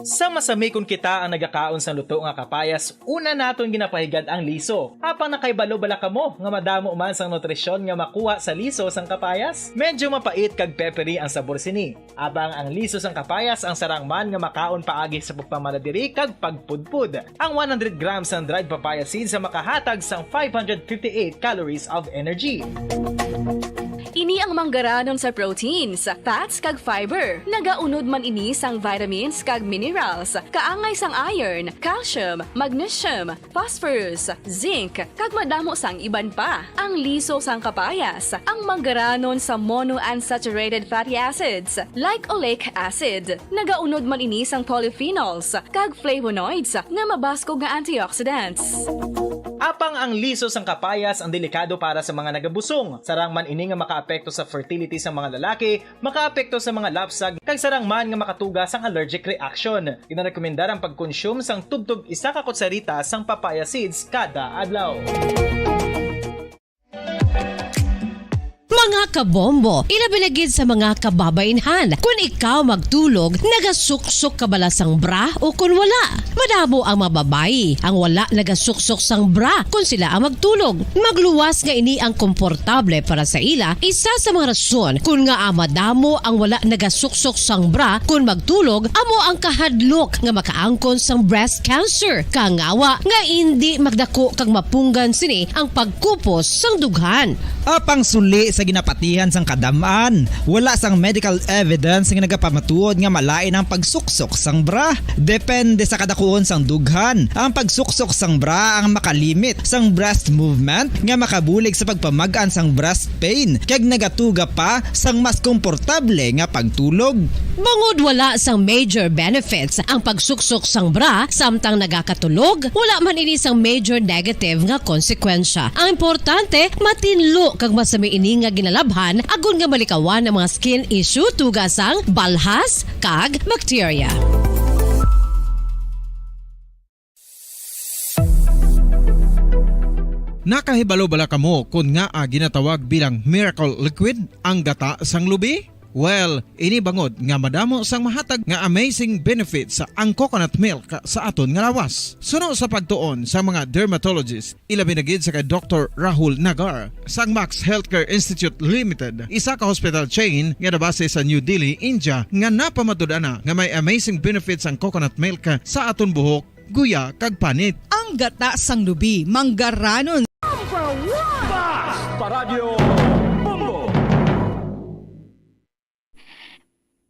Sa masami kung kita ang nagakaon sa luto nga kapayas, una naton ginapahigad ang liso. Apang nakaibalo bala kamo nga madamo man sang nutrisyon nga makuha sa liso sang kapayas. Medyo mapait kag peppery ang sabor sini. Abang ang liso sang kapayas ang sarang man nga makaon paagi sa pagpamaladiri kag pagpudpud. Ang 100 grams ng dried papaya seeds sa makahatag sang 558 calories of energy. Ini ang manggaranon sa proteins, fats kag fiber. Nagaunod man ini sang vitamins kag minerals, kaangay sang iron, calcium, magnesium, phosphorus, zinc, kag madamo sang iban pa. Ang liso sang kapayas, ang manggaranon sa monounsaturated fatty acids like oleic acid. Nagaunod man ini sang polyphenols kag flavonoids nga mabaskog nga antioxidants. Apang ang liso sang kapayas ang delikado para sa mga nagabusong. Sarang man ini nga makaapekto sa fertility sa mga lalaki, makaapekto sa mga lapsag, kag sarang man nga makatuga sang allergic reaction. Ginarekomendar ang pagkonsume sang tubtog 1 ka kutsarita sang papaya seeds kada adlaw. Mga kabombo, ilabilagid sa mga kababainhan. Kung ikaw magtulog, nagasuksok ka bala sang bra o kung wala. Madamo ang mababayi ang wala nagasuksok sang bra kung sila ang magtulog. Magluwas nga ini ang komportable para sa ila. Isa sa mga rason kung nga madamo ang wala nagasuksok sang bra kung magtulog, amo ang kahadlok nga makaangkon sang breast cancer. Kangawa nga hindi magdako kag mapunggan sini ang pagkupos sang dughan. Apang suli sa ginapatihan sang kadamaan, wala sang medical evidence nga nagapamatuod nga malain ang pagsuksok sang bra. Depende sa kadakuon sang dughan. Ang pagsuksok sang bra ang makalimit sang breast movement nga makabulig sa pagpamagaan sang breast pain kag nagatuga pa sang mas komportable nga pagtulog. Bangod wala sang major benefits ang pagsuksok sang bra samtang nagakatulog, wala man ini sang major negative nga konsekwensya. Ang importante, matinlo kag masami ini nga ginalabhan agon nga malikawan ang mga skin issue tugasang balhas kag bacteria. Nakahibalo bala kamo kung nga ginatawag bilang miracle liquid ang gata sang lubi? Well, ini bangod nga madamo sang mahatag nga amazing benefit sa ang coconut milk sa aton nga lawas. Suno sa pagtuon sa mga dermatologist, ilabi na gid sa kay Dr. Rahul Nagar sang Max Healthcare Institute Limited, isa ka hospital chain nga nabase sa New Delhi, India, nga napamatud-ana nga may amazing benefits ang coconut milk sa aton buhok, guya kag panit. Ang gata sang lubi, manggaranon. Paradyo Bombo!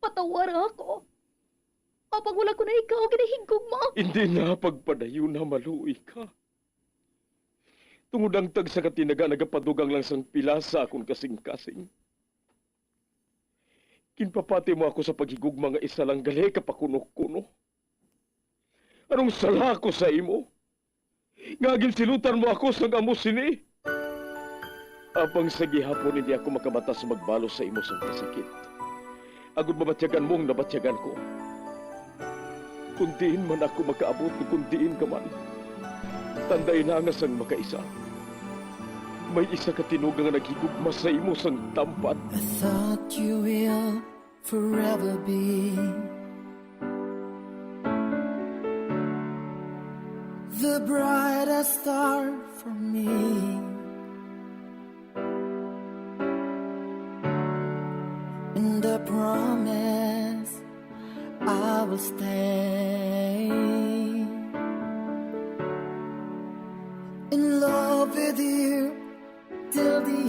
Patawar ako. Kapag wala ko na ikaw, ginahigog mo. Hindi na pagpadayo na maluwi ka. Tungod ang tag sa katinaga nagapadugang lang sang pila sa akong kasing-kasing. Kinpapati mo ako sa paghigug mga isa lang gali kapakuno-kuno. Anong sala ko sa imo? Ngagil silutan mo ako sa amo sini. Apang sa gihapon hindi ako makabatas magbalo sa imo sa sakit. Agud mabatyagan mong nabatyagan ko. Kundiin man ako makaabot, kundiin ka man. Tanday na nga sang makaisa. May isa ka tinugang nga naghigugma sa imo sang tampat. I thought you will forever be the brightest star for me. And I promise I will stay in love with you till the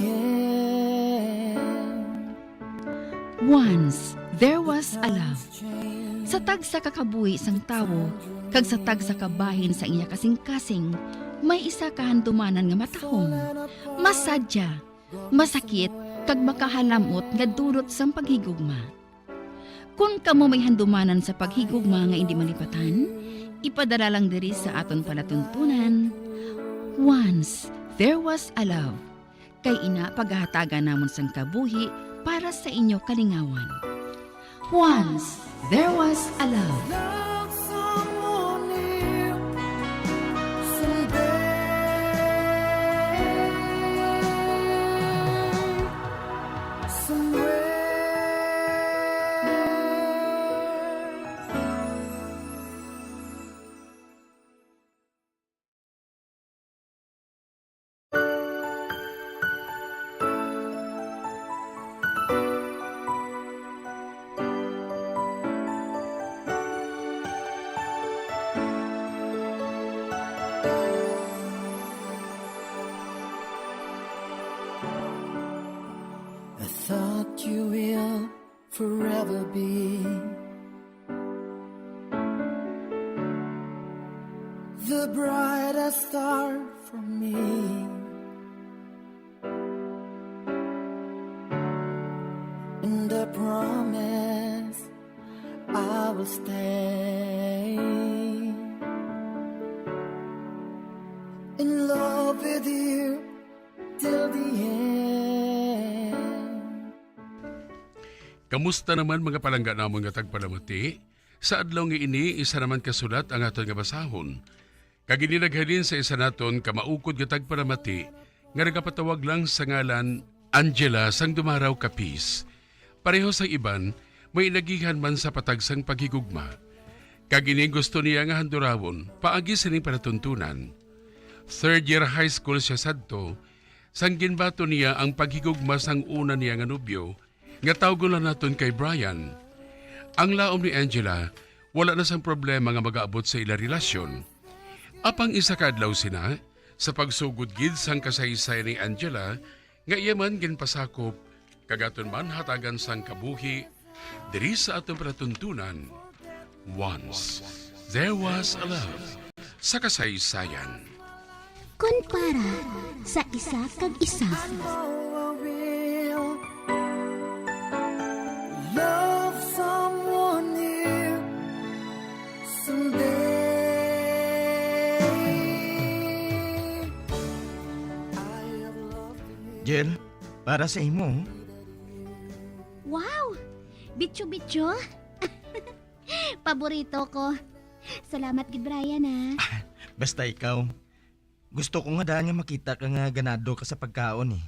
end. Once, there was a love. Sa tag sa kakabuhi sang tawo, kag sa tag sa kabahin sa iya kasing-kasing, may isa kahandumanan nga matahong. Masadya, masakit, kag makahalamot nga durot sang paghigugma. Kung kamo may handumanan sa paghigugma nga hindi malipatan, ipadala lang diri sa aton palatuntunan. Once, there was a love. Kay ina paghahatagan namon sang kabuhi para sa inyo kalingawan. Once, there was a love. forever be the brightest star for me. And I promise I will stay in love with you till the end. Kamusta naman mga palangga namon nga tagpalamati? Sa adlaw nga ini, isa naman kasulat ang aton nga basahon. Kagininaghalin sa isa naton kamaukod nga tagpalamati nga nagapatawag lang sa ngalan Angela sang dumaraw kapis. Pareho sang iban, may inagihan man sa patagsang paghigugma. Kagining gusto niya nga handurawon, paagi sining panatuntunan. Third year high school siya sadto, sang ginbato niya ang paghigugma sang una niya nga nobyo, nga tawgon lang naton kay Brian. Ang laom ni Angela, wala na sang problema nga mag-aabot sa ila relasyon. Apang isa kadlaw sina, sa pagsugod gid sang kasaysay ni Angela, nga iya man ginpasakop, kagaton man hatagan sang kabuhi, diri sa atong panatuntunan. Once, there was a love sa kasaysayan. Kumpara sa isa kag isa. Love someone new someday. Jel, para sa imo. Wow! Bitcho-bitcho? Paborito ko. Salamat gid Brian ha. Basta ikaw. Gusto ko nga daan nga makita ka nga ganado ka sa pagkaon eh.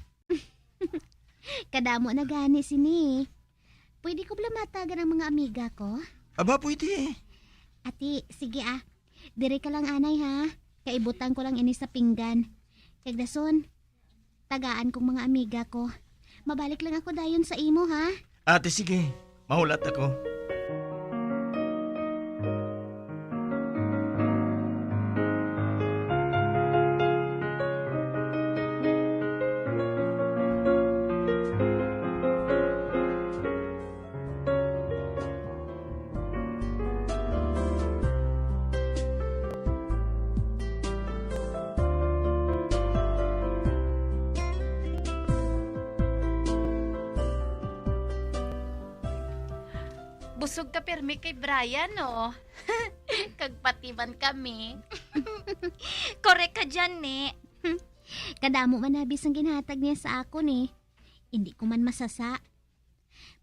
Kadamo na gani sini. Pwede ko bala matagan ang mga amiga ko? Aba, pwede. Ati, sige ah. Dire ka lang anay ha. Kaibutan ko lang ini sa pinggan. Kagdason, tagaan kong mga amiga ko. Mabalik lang ako dayon sa imo ha. Ate, sige. Mahulat ako. Busog ka permi kay Brian, no? Kagpatiman kami. Korek ka dyan, ne. Kadamo man nabis ang ginhatag niya sa ako, ne. Hindi ko man masasa.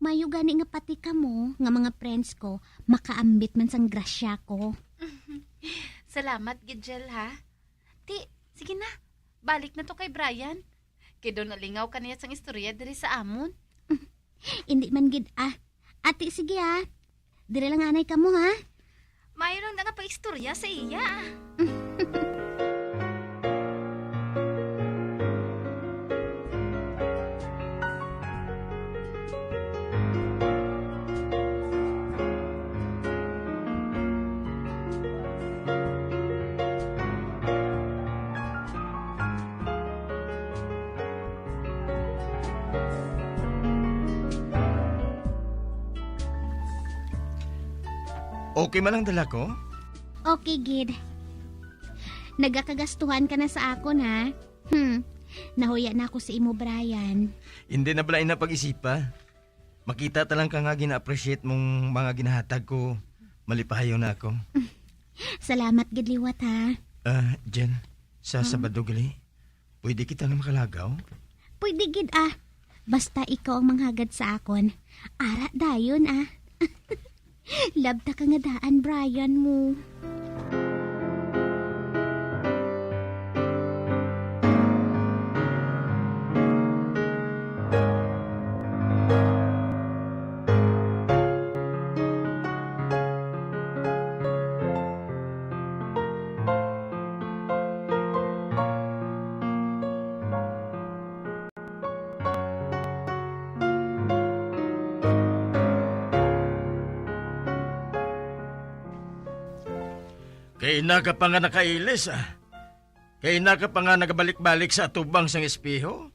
Mayo gani nga pati ka mo, nga mga friends ko, makaambit man sang grasya ko. Salamat, Gidjel, ha? Ti, sige na. Balik na to kay Brian. Kaya doon nalingaw ka niya sang istorya diri sa amon. Hindi man gid ah. Ati, sige ha. Dire lang anay ka mo ha. Mayroon na nga pa-istorya sa iya. Okay man ang dala ko? Okay, Gid. Nagakagastuhan ka na sa akon, ha? Nahuya na ako sa imo, Brian. Hindi na bala na pag-isipa. Makita talang ka nga gina-appreciate mong mga ginahatag ko. Malipahayo na ako. Salamat, Gid liwat, ha? Jen, sa Sabado gali, pwede kita nga makalagaw? Pwede, Gid, ah. Basta ikaw ang manghagad sa akon. Ara dayon, ah. Labta ka nga daan, Brian mo. Kay na ka pa nga nakailis ah. Kay na ka pa nga nagabalik-balik sa atubang sang espeho.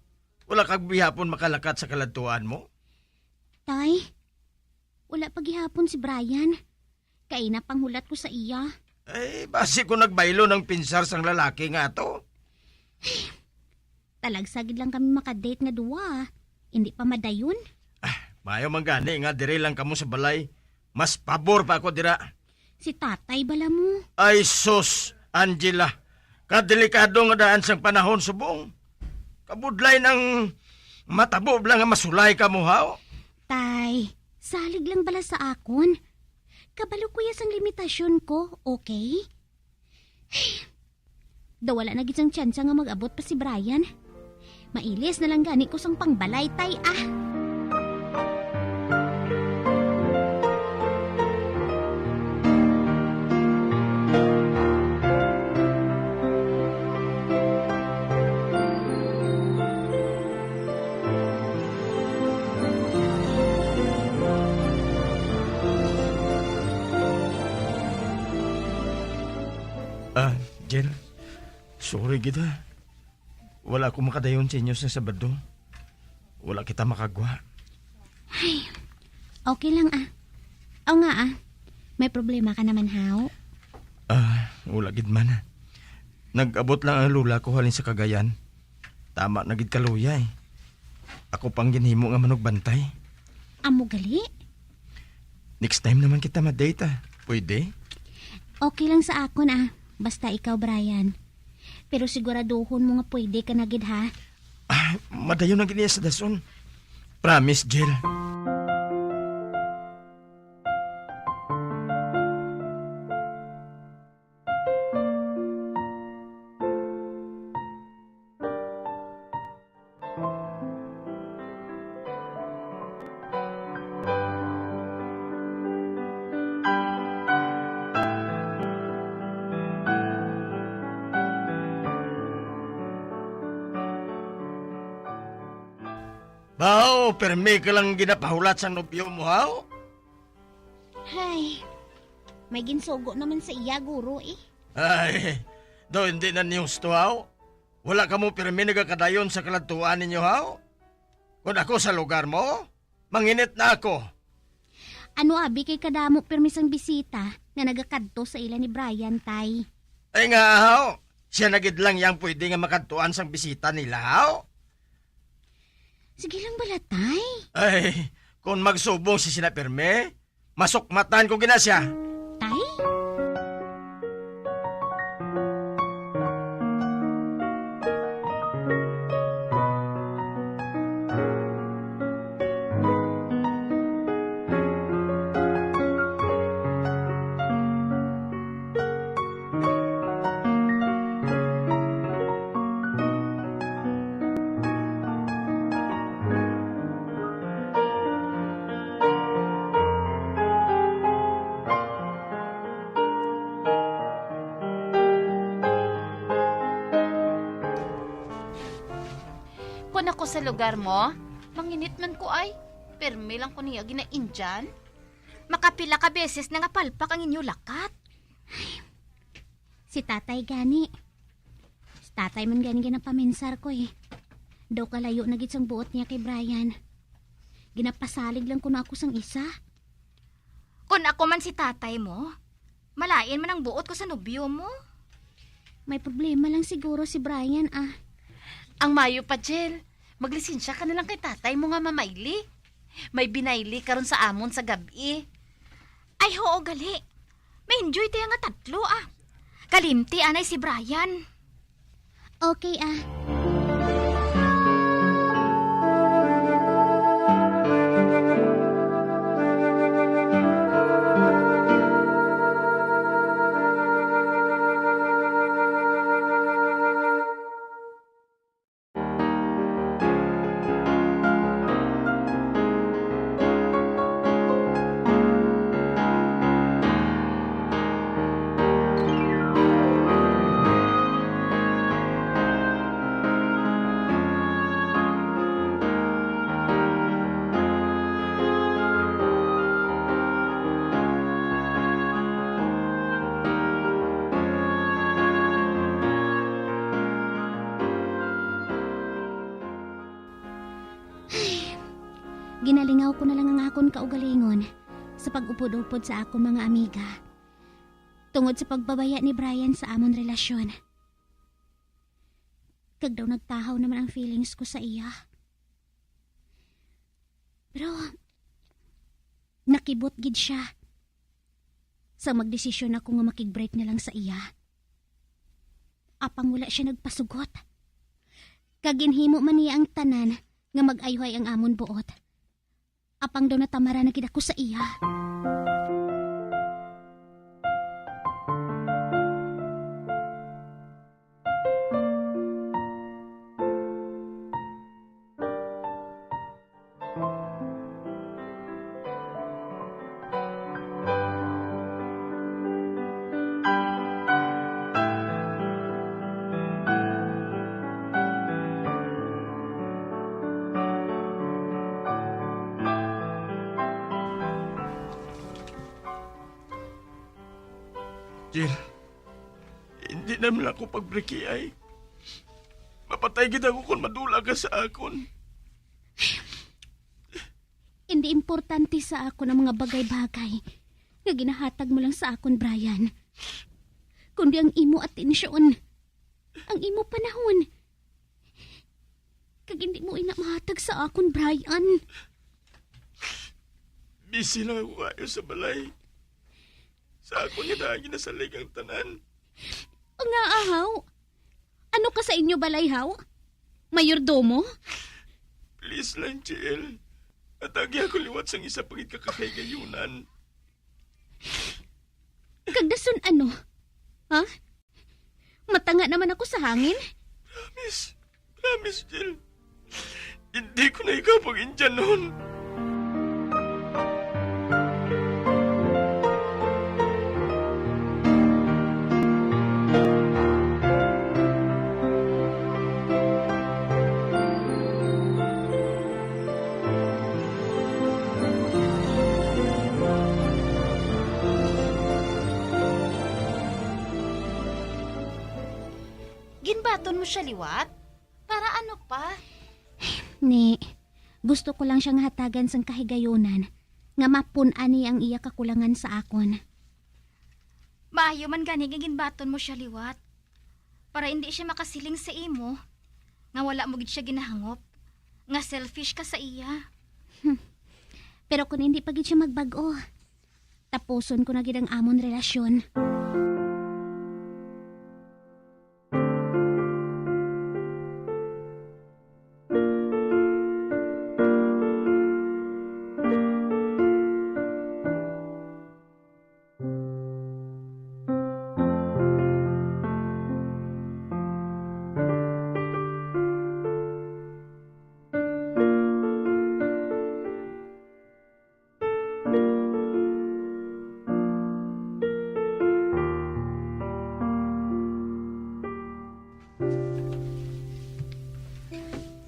Wala kag bihapon makalakat sa kaladtuan mo. Tay, wala paghihapon si Brian. Kay napanghulat ko sa iya. Basi ko nagbaylo ng pinsar sang lalaki nga to. Talagsagid lang kami makadate nga duwa. Hindi pa madayon. Mayo man gani nga dire lang kamo sa balay. Mas pabor pa ako dira. Si tatay bala mo. Ay sus, Angela. Kadelikado nga daan sang panahon subong. Kabudlay ng matabo lang nga masulay ka mo haw. Tay, salig lang bala sa akon. Kabalo kuya sang limitasyon ko, okay? Daw wala na gid sang tsansa nga mag-abot pa si Brian. Mailis na lang gani ko sang pangbalay, tay ah. Jel, sorry kita. Wala akong makadayon sa inyo sa Sabado. Wala kita makagwa. Ay, okay lang ah. O nga ah, may problema ka naman haw? Wala gid man. Nag-abot lang ang lula ko halin sa Cagayan. Tama na gid kaluya eh. Ako pang ginhimo nga manugbantay. Amo gali? Next time naman kita ma-date ah. Pwede? Okay lang sa akon ah. Basta ikaw, Brian. Pero siguraduhon mo nga pwede ka na gid ha? Madayon na giniya sa dason. Promise, Jill. Bao, permi ka lang ginapahulat sa nobyo mo, haw? Hay, may ginsugo naman sa iya, guro eh. Ay, do hindi na news to, haw? Wala ka mo permi nagakadayon sa kaladtuan ninyo, haw? Kung ako sa lugar mo, manginit na ako. Ano abi kay kadamo permisang bisita na nagakadto sa ila ni Brian, tay? Ay nga, haw? Siya nagid lang yang pwede nga makadtuan sang bisita nila, haw? Sige lang bala, tay. Ay, kung magsubong si Sina Perme, masukmatan ko gina siya. Tay? Kung ako sa lugar mo, manginit man ko ay. Permi lang ko niya ginaindyan. Makapila ka beses na nga palpak ang inyo lakat. Si tatay gani. Si tatay man gani ginapaminsar ko eh. Daw kalayo na gid sang buot niya kay Brian. Ginapasalig lang ko na ako sang isa. Kung ako man si tatay mo, malain man ang buot ko sa nobyo mo. May problema lang siguro si Brian ah. Ang mayo pa, Jel. Maglisensya ka na lang kay tatay mo nga mamayli. May binayli karon sa amon sa gabi. Ay hoo gali. May enjoy tayo nga tatlo ah. Kalimti anay si Brian. Okay ah. Ginalingaw ko na lang ang akon kaugalingon. sa pag-upod-upod sa akong mga amiga. Tungod sa pagbabaya ni Brian sa amon relasyon. Kag daw nagtahaw naman ang feelings ko sa iya. Pero, nakibot gid siya. Sa magdesisyon ako nga makig-break na lang sa iya. Apang wala siya nagpasugot. Kaginhimo man niya ang tanan nga mag-ayuhay ang amon buot. Apang daw natamara na gid ako sa iya. Jill, hindi naman ako pagbreki ay. Mapatay gid ako kung madula ka sa akon. Hindi importante sa ako ng mga bagay-bagay nga ginahatag mo lang sa akon, Brian. Kundi ang imo atensyon, ang imo panahon. Kag hindi mo inamahatag sa akon, Brian. Busy lang ako kayo sa balay. Sa ako niya dahil nasalig ang tanan. Nga ahaw. Ano ka sa inyo balay, haw? Mayordomo? Please lang, Jill. Atagi ako liwat sang isa pagit kakakaygayunan. Kagdason ano? Ha? Matanga naman ako sa hangin? Promise, Jill. Hindi ko na ikaw pag-indyan noon. Ginbaton mo siya liwat? Para ano pa? Ni, gusto ko lang siyang hatagan sang kahigayunan nga mapun-an ni ang iya kakulangan sa akon. Maayo man gani nga ginbaton mo siya liwat. Para hindi siya makasiling sa imo. Nga wala mo gid siya ginahangop. Nga selfish ka sa iya. Pero kung hindi pa gid siya magbago, tapuson ko na gid ang amon relasyon.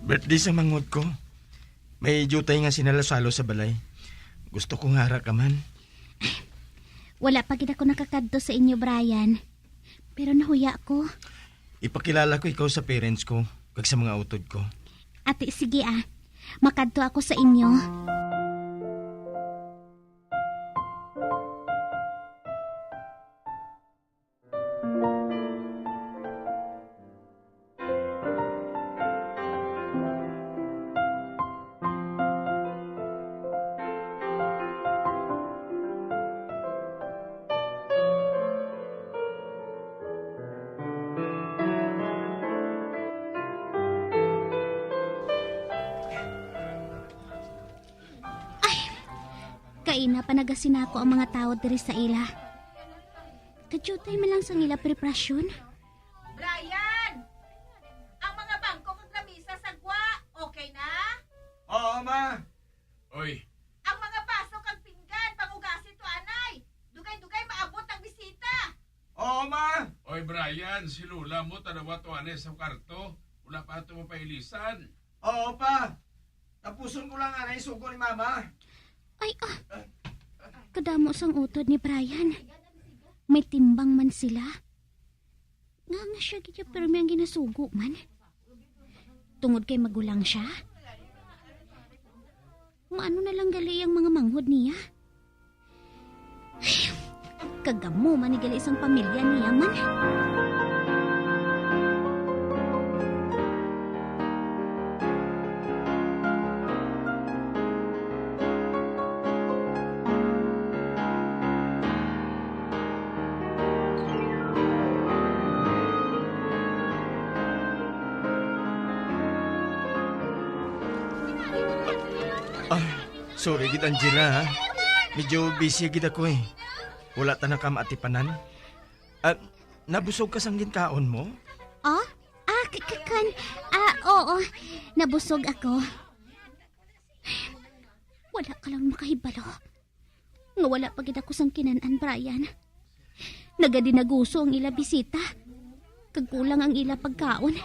Birthday sa mangod ko. May jutay nga sinalasalo sa balay. Gusto kong hara ka man. Wala pa gid ako nakakadto sa inyo, Brian. Pero nahuya ko. Ipakilala ko ikaw sa parents ko, kag sa mga utod ko. Ate, sige makadto ako sa inyo. Kaina panagasin ako ang mga tao diri sa ila. Kadyutay man lang sa ila preparasyon. Brian! Ang mga bangko kag lamisa sagwa, okay na? Oo, ma. Oy, Ang mga baso kag pinggan, pangugasin to anay. Dugay-dugay maabot ang bisita. Oo, ma. oy Brian, si Lula mo tanawa to anes sa kwarto. Wala pa ito mapailisan. Oo, pa. Tapuson ko lang anay sugo ni mama. Ay, kadamo sang utod ni Brian. May timbang man sila. Nga siya gidya pero may ang ginasugo man. Tungod kay magulang siya. Maano na lang gali ang mga manghod niya. Kagamo manigali isang pamilya niya man. Sorry gid Angela ha. Medyo busy gid ako eh. Wala ta na ka maatipanan. Nabusog ka sang ginkaon mo? Oh? Oo. Nabusog ako. Wala ka lang makahibalo. Nga wala pa gid ako sang kinanan, Brian. Nagadinaguso ang ila bisita. Kagkulang ang ila pagkaon.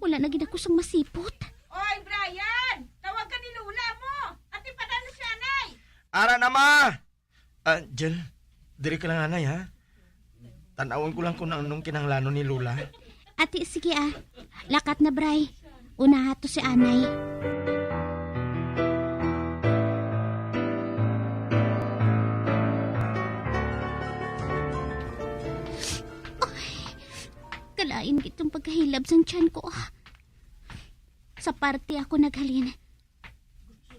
Wala na gid ako sang masipot. Oy, Brian! Tawag ka ni Lula mo! At ipadan na siya, Nay! Ara na ma! Jel, diri ka lang anay ha. Tanawon ko lang kung anong kinanglano ni Lula. Ati, sige Lakat na, Bray. Unaha to si Anay. Kalain kitong pagkahilab sang tiyan ko. Sa party ako naghalin.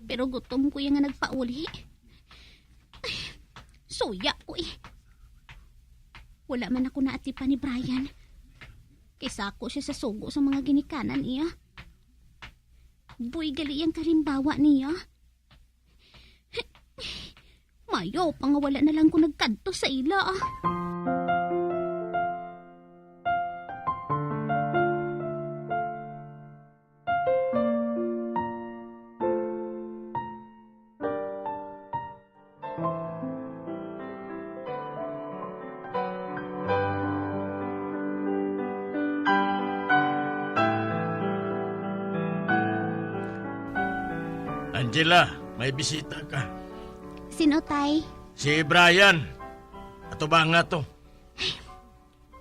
Pero gutom ko yung nga nagpauli. Ay, suya ko eh. Wala man ako naatipan ni Brian. Kaysa ako siya sa sugo sa mga ginikanan niya. Boy, gali ang kalimbawa niya. Mayo, pangawala na lang ko nagkanto sa ila Angela, may bisita ka. Sino, Tay? Si Brian. Ato ba nga to?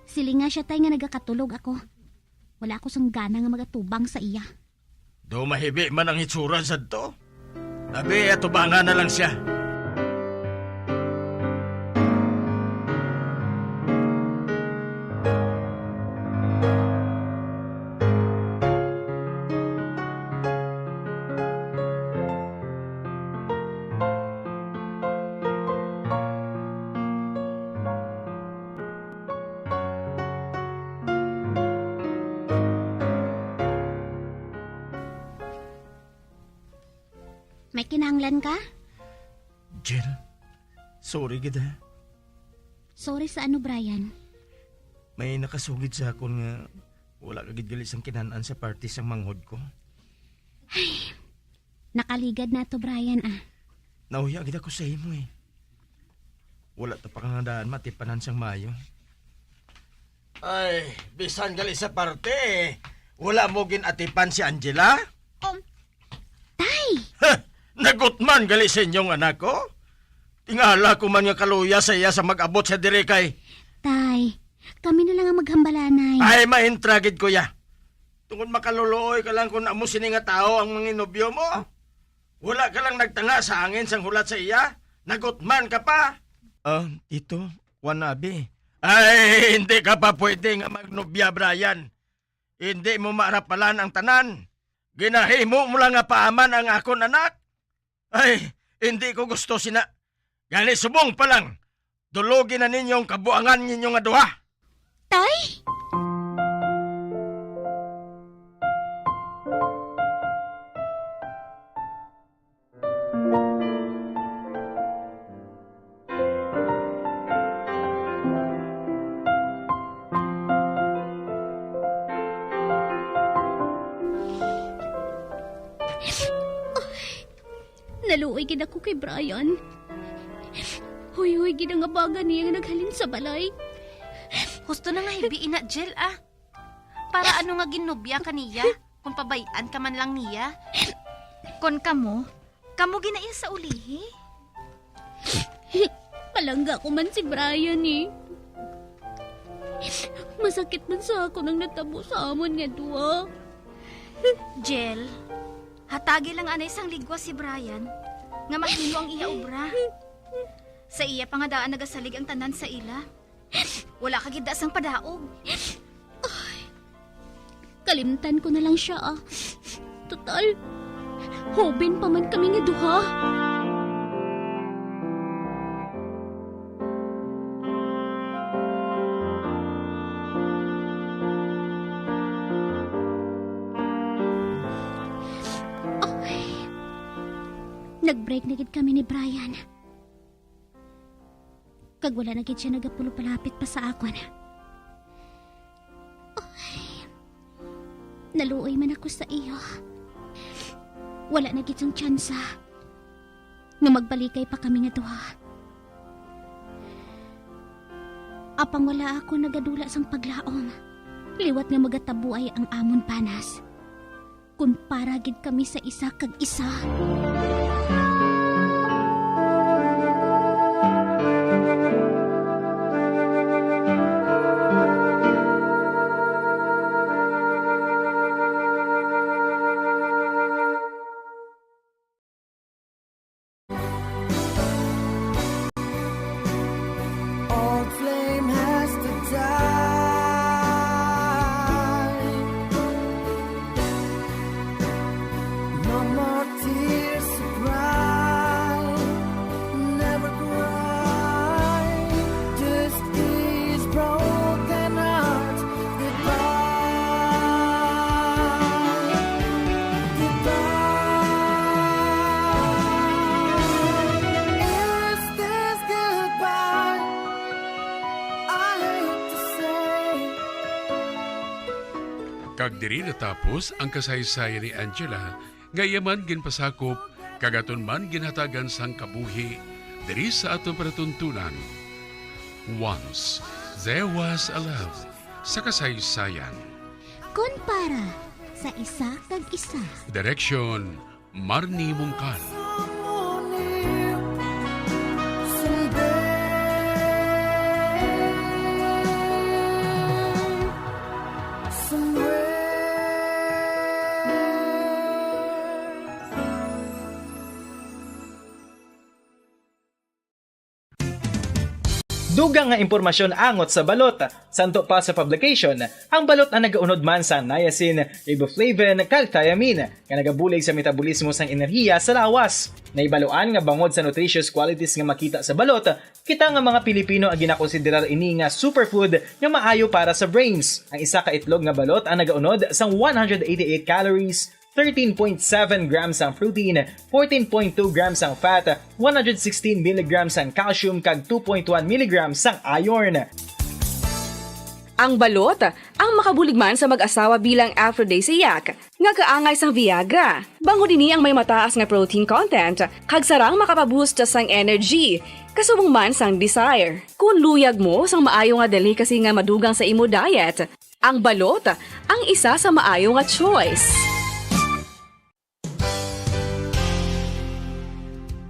Sili nga siya, Tay, nga nagakatulog ako. Wala ako sang gana nga magatubang sa iya. Do mahibi man ang itsura sa to. Abi, ato ba nga na lang siya. May kinahanglan ka? Jill, sorry gid ha. Sorry sa ano, Brian? May nakasugid sa akon nga wala ka gid gali sang kinahanglan sa party sang manghod ko. Ay, nakaligad na to, Brian Nauya gid ako sa imo eh. Wala ta pa kangandaan matipanan sang mayo. Ay, bisan gali sa party eh. Wala mo ginatipan si Angela? Tay! Nagutman gali sa inyong anak ko? Tingala ko man nga kaluya sa iya sa mag-abot sa dire kay. Tay, kami na lang ang maghambalanay. Ay, mahintragid ko ya. Tungkol makaluluoy ka lang kung amo sini nga tao ang mga inobyo mo. Wala ka lang nagtanga sa angin sang hulat sa iya. Nagutman ka pa. Tito, wanabi. Ay, hindi ka pa pwede nga magnobya, Brian. Hindi mo maarapalan ang tanan. Ginahimo mo lang nga paaman ang akon anak. Ay, hindi ko gusto sina. Gani subong pa lang. Dulogin na ninyong kabuangan ninyong nga duha. Tay? Naluoy gid ako kay Brian. Hoy, ginangabagan niya nga naghalin sa balay. Husto na nga hibiin na, Jill, Para ano nga ginubya ka niya? Kung pabayaan ka man lang niya? Kon kamo ginaiya sa ulihi? Palangga ko man si Brian eh. Masakit man sa ako nang natabo sa amon nga duwa. Jill, hatagi lang anay sang ligwa si Brian nga mahilo ang iya obra. Sa iya pa nga daan nagasalig ang tanan sa ila. Wala ka gid sang padaog. Kalimtan ko na lang siya ah. Total, hobin pa man kami nga duha. Nag-break na gid kami ni Brian. Kag wala na gid siya nagapulo palapit pa sa akon. Naluoy man ako sa iyo. Wala na gid sang tsansa nga magbalikay pa kami nga duha. Apang wala ako nagadula sang paglaom. Liwat nga magatabuay ang amon panas. Kung para gid kami sa isa kag isa. Old flame has to die. No more tears to cry. Never cry. Just these broken hearts. Goodbye. Goodbye. Is this goodbye? I hate to say. Kag diri natapos ang kasaysayan ni Angela, ngayaman ginpasakop, kagaton man ginhatagan sang kabuhi, diri sa atong panatuntunan. Once, there was a love sa kasaysayan. Kung para sa isa kag isa. Direksyon, Marnie Mungkal. Dugang nga impormasyon angot sa balot. Santo pa sa publication, ang balot ang nagaunod man sa niacin, riboflavin, kag thiamine, nga nagabulig sa metabolismo sang enerhiya sa lawas. Naibaloan nga bangod sa nutritious qualities nga makita sa balot, kita nga mga Pilipino ang ginakonsiderar ini nga superfood nga maayo para sa brains. Ang isa ka itlog nga balot ang nagaunod sang 188 calories, 13.7 grams ang protein, 14.2 grams ang fat, 116 mg ang calcium kag 2.1 mg ang iron. Ang balot, ang makabuligman sa mag-asawa bilang aphrodisiac, nga kaangay sang Viagra. Bango dini ang may mataas nga protein content, kag sarang makapaboost sang energy, kasubong man sang desire. Kung luyag mo sang maayo nga delicacy nga madugang sa imo diet, ang balot, ang isa sa maayo nga choice.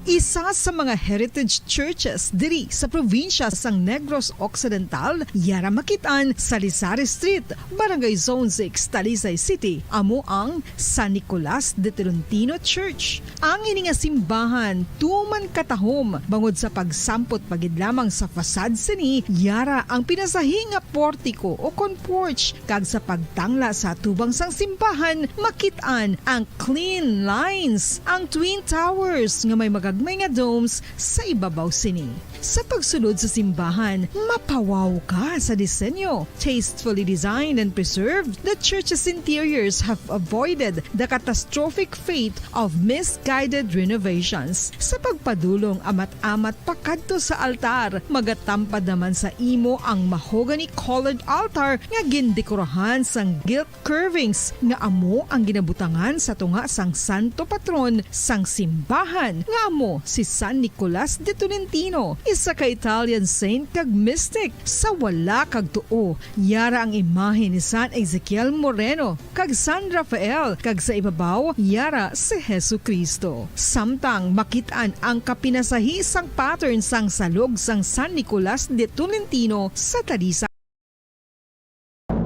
Isa sa mga heritage churches diri sa probinsya sang Negros Occidental, yara makitaan sa Lizari Street, Barangay Zone 6, Talisay City, amo ang San Nicolas de Tolentino Church. Ang ini nga simbahan tuman katahom bangod sa pagsampot pagid lamang sa fasad sini, yara ang pinasahi nga portico o kon porch, kag sa pagtangla sa tubang sang simbahan makitaan ang clean lines, ang twin towers nga may magagmay nga domes sa ibabaw sini. Sa pagsulod sa simbahan, mapawaw ka sa disenyo. Tastefully designed and preserved, the church's interiors have avoided the catastrophic fate of misguided renovations. Sa pagpadulong amat-amat pakadto sa altar, magatampad naman sa imo ang mahogany colored altar nga gindekorahan sang gilt curvings nga amo ang ginabutangan sa tunga sang santo patron sang simbahan nga amo si San Nicolas de Tolentino, isa ka Italian saint kag mystic. Sa wala kag tuo, yara ang imahe ni San Ezekiel Moreno kag San Rafael, kag sa ibabaw yara si Hesu Kristo. Samtang makitaan ang kapinasahi sang pattern sang salog sang San Nicolas de Tolentino sa Talisay.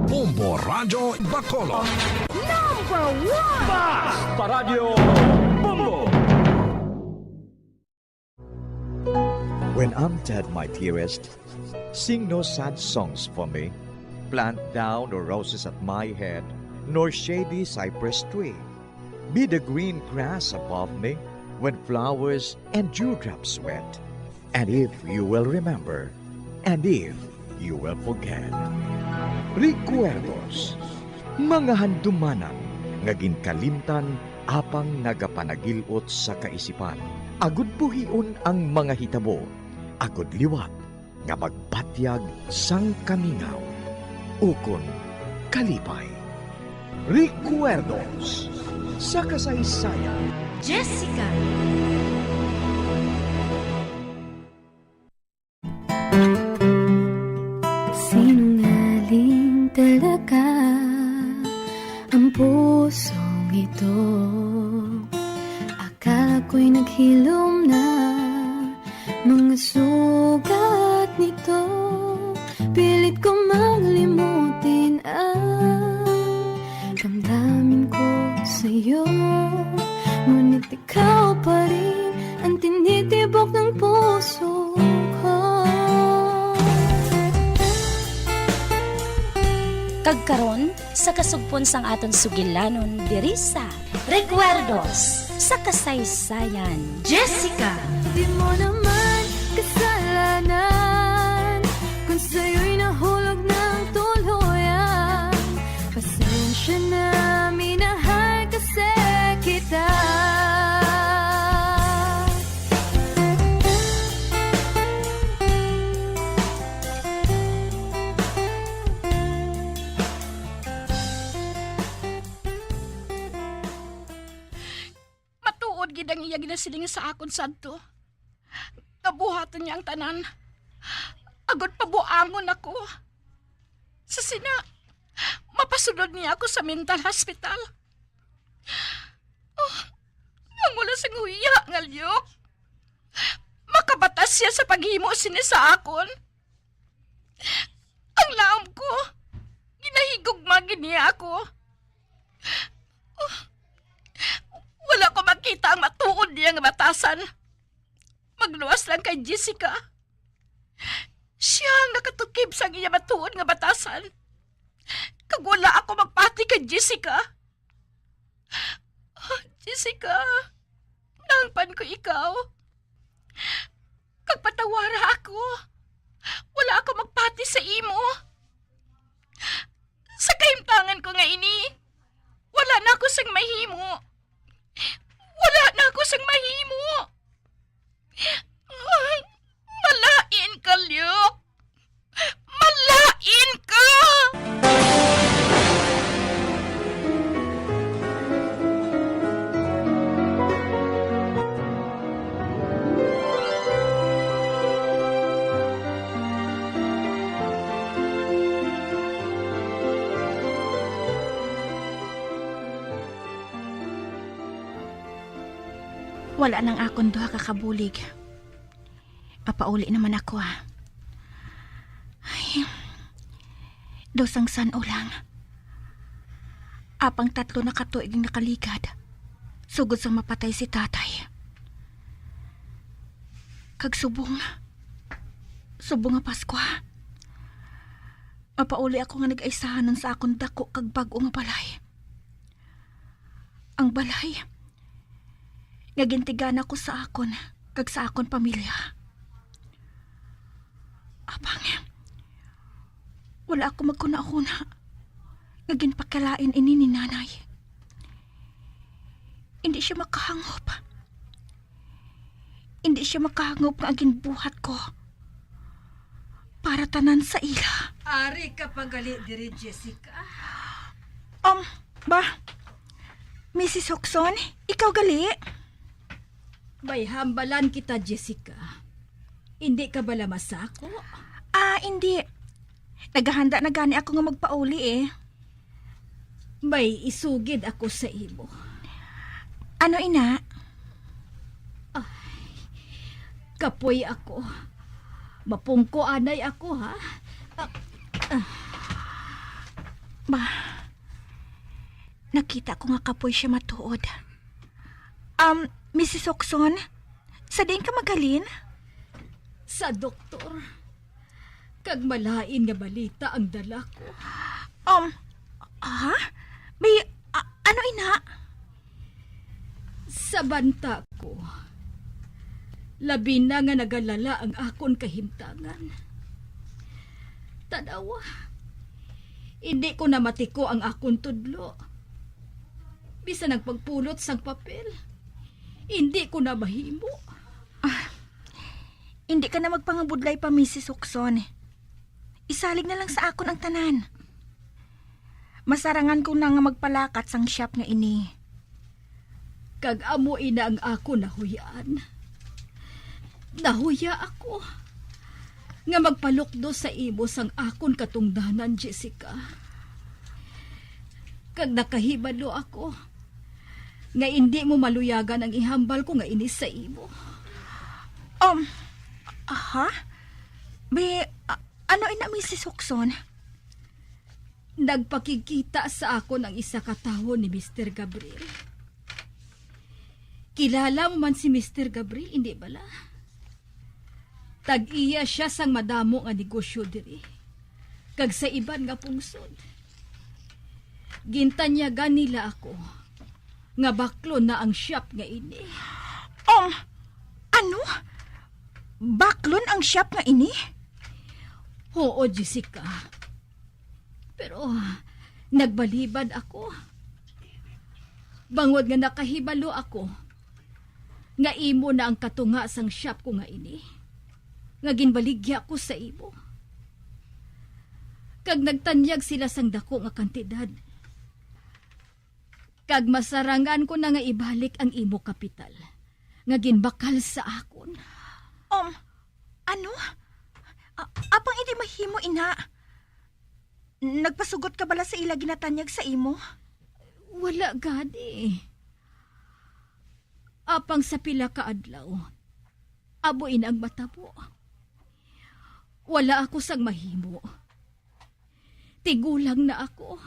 Bombo Radio Bacolod. Number 1! Bas Paradyo Bombo! When I'm dead, my dearest, sing no sad songs for me. Plant down no roses at my head, nor shady cypress tree. Be the green grass above me when flowers and dewdrops wet. And if you will remember, and if you will forget. Recuerdos, mga handumanan, ngaging kalimtan, apang nagapanagilot sa kaisipan. Agud buhion ang mga hitabo, agud liwat, nga magpatyag sang kamingaw. Ukon kalipay. Recuerdos sa kasaysayan. Jessica. Sinungaling talaga ang pusong ito. Akala ko'y naghilom na mga sugat nito. Pilit ko maglimutin ang damdamin ko sa'yo. Ngunit ikaw pa rin ang tinitibok ng puso ko. Kagkaron sa kasugpon sang aton sugilanon diri sa Recuerdos sa kasaysayan. Jessica. Di mo naman kasalanan kung sa'yo'y nahulog ng tuluyan. Pasensya na, minahal kasi kita. Matuod gid ang iya ginasiling sa akon sadto. Kabuhatan niya ang tanan. Agod pabuangon ako. Sa sina, mapasunod niya ako sa mental hospital. Oh, ang wala sa nguya, ngalyok. Makabatas siya sa paghimo sini sa akon. Ang laom ko, ginahigugma niya ako. Oh, wala ko makita ang matuod niya nga batasan. Magluwas lang kay Jessica. Siya ang nakatukib sa iya matuod nga batasan. Kag wala ako magpati kay Jessica. Oh, Jessica, nangpan ko ikaw. Kag patawara ako. Wala ako magpati sa imo. Sa kahimtangan ko nga ini, wala na ako sang mahimo. Wala na ako sang mahimo. Malain ka, Lyok. Malain ka! Wala nang akong duha kakabulig. Papauli naman ako Ay, dosang san ulang. Apang 3 na katuig nakaligad. Sugod sang mapatay si tatay. Kag subong nga Pasko. Mapauli ako nga nag-aisahanan sa akong dako kag bag-o nga balay. Ang balay nga gintigan ako sa akon kag sa akon pamilya. Apang, wala ako magkuna-kuna nga ginpakalain ini ni nanay. Hindi siya makahangop. Hindi siya makahangop nga ginbuhat ko para tanan sa ila. Ari ka pagali diri, Jessica. Mrs. Hoxon, ikaw gali? Bay, hambalan kita, Jessica. Hindi ka bala masako? Hindi. Naghahanda na gani ako nga magpauli Bay, isugid ako sa imo. Ano, ina? Kapoy ako. Mapungko anay ako, ha? Nakita ko nga kapoy siya matuod. Mrs. Hoxon, sa din ka magalin? sa doktor. Kag malain nga balita ang dala ko. Ha? May, ano ina? Sa banta ko, labi na nga nagalala ang akon kahimtangan. Tanawa, hindi ko na matiko ang akon tudlo. Bisa nagpagpulot sang papel, hindi ko na mahimo. Hindi ka na magpangabudlay pa, Mrs. Okson. Isalig na lang sa akon ang tanan. Masarangan ko na nga magpalakat sang shop nga ini. Kag amo ina ang ako nahuyaan. Nahuya ako nga magpalukdo sa imo sang akon katungdanan, Jessica. Kag nakahibalo ako nga hindi mo maluyagan ang ihambal ko nga ini sa imo. Ha? Ano ina, Mrs. Okson? Nagpakikita sa akon ang isa ka tawo ni Mr. Gabriel. Kilala mo man si Mr. Gabriel, hindi bala? Tag-iya siya sang madamo nga negosyo diri. Kag sa iban nga pungsod. Gintanyagan nila ako nga baklo na ang shop nga ini. Ano? Baklon ang shop nga ini? Oo, Jessica. Pero nagbalibad ako. Bangod nga nakahibalo ako nga imo na ang katunga sang shop ko nga ini. Nga ginbaligya ko sa imo. Kag nagtanyag sila sang dako nga kantidad. Kag masarangan ko na nga ibalik ang imo kapital nga ginbakal sa akon. Ano? Apang hindi mahimo, ina. Nagpasugot ka bala sa ila ginatanyag sa imo? Wala gadi. Apang sa pila ka adlaw, abuin ang matabo. Wala ako sang mahimo. Tigulang na ako.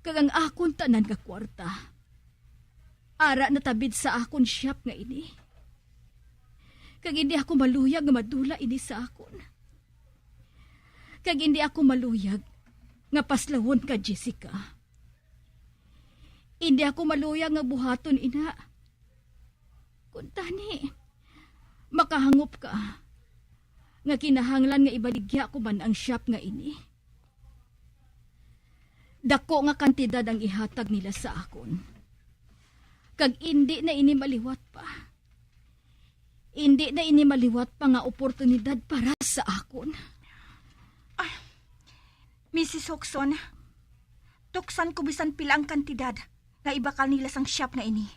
Kag ang akon tanan nga kwarta, ara na tabid sa akon shop nga ini. Kag hindi ako maluyag nga madula ini sa akon. Kag hindi ako maluyag nga paslawon ka, Jessica. Hindi ako maluyag nga buhaton, ina. Kung tani, makahangop ka nga kinahanglan nga ibaligya ko man ang shop nga ini. Dako nga kantidad ang ihatag nila sa akon. Kag hindi na ini maliwat pa. Hindi na ini maliwat pa nga oportunidad para sa akon. Mrs. Okson, tuksan ko bisan pila ang kantidad nga ibakal nila sang shop nga ini.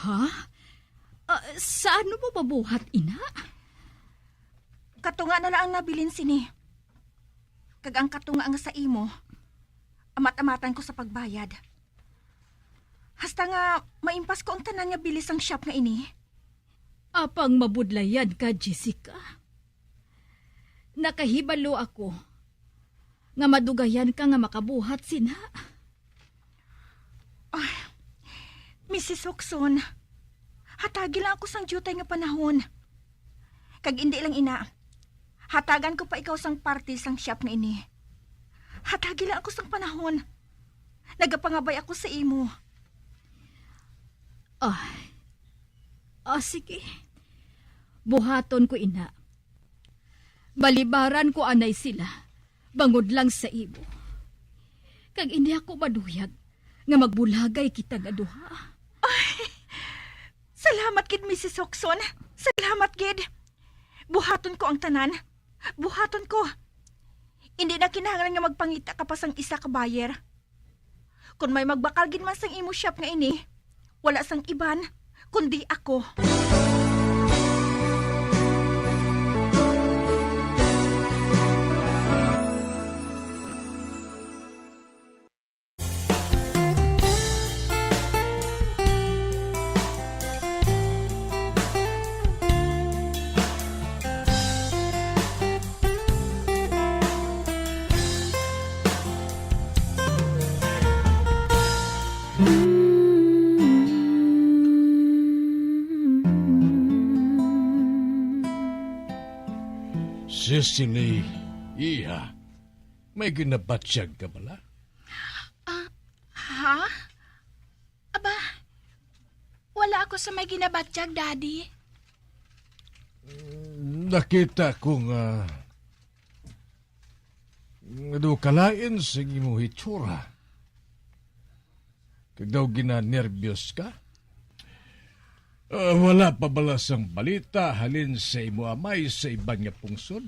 Ha? Saan mo pabuhat, ina? Katunga na lang ang nabilin sini. Kag ang katunga nga sa imo, amat-amatan ko sa pagbayad. Hasta nga maimpas ko ang tanan nga bilis ang shop nga ini. Apang mabudlayan ka, Jessica. Nakahibalo ako nga madugayan ka nga makabuhat sina. Mrs. Okson, hatagi lang ako sang jutay nga panahon. Kag hindi lang, ina. Hatagan ko pa ikaw sang party sang shop nga ini. Hatagi lang ako sang panahon. Nagapangabay ako sa imo. Sige. Buhaton ko, ina. Balibaran ko anay sila. Bangod lang sa imo. Kag hindi ako maduyag nga magbulagay kita nga duha. Salamat gid, Mrs. Okson. Salamat gid. Buhaton ko ang tanan. Buhaton ko. Hindi na kinahanglan nga magpangita ka pa sang isa ka buyer. Kung may magbakal gid man sang imo shop nga ini, wala sang iban kundi ako. Cecily, iya. May ginabatsyag ka pala? Ha? Aba, wala ako sa may ginabatsyag, Daddy. Nakita ko nga kalain sa imong hitsura. Kag daw gina-nervyos ka? Wala pa bala sang balita halin sa imo amay sa ibang nga pungsod?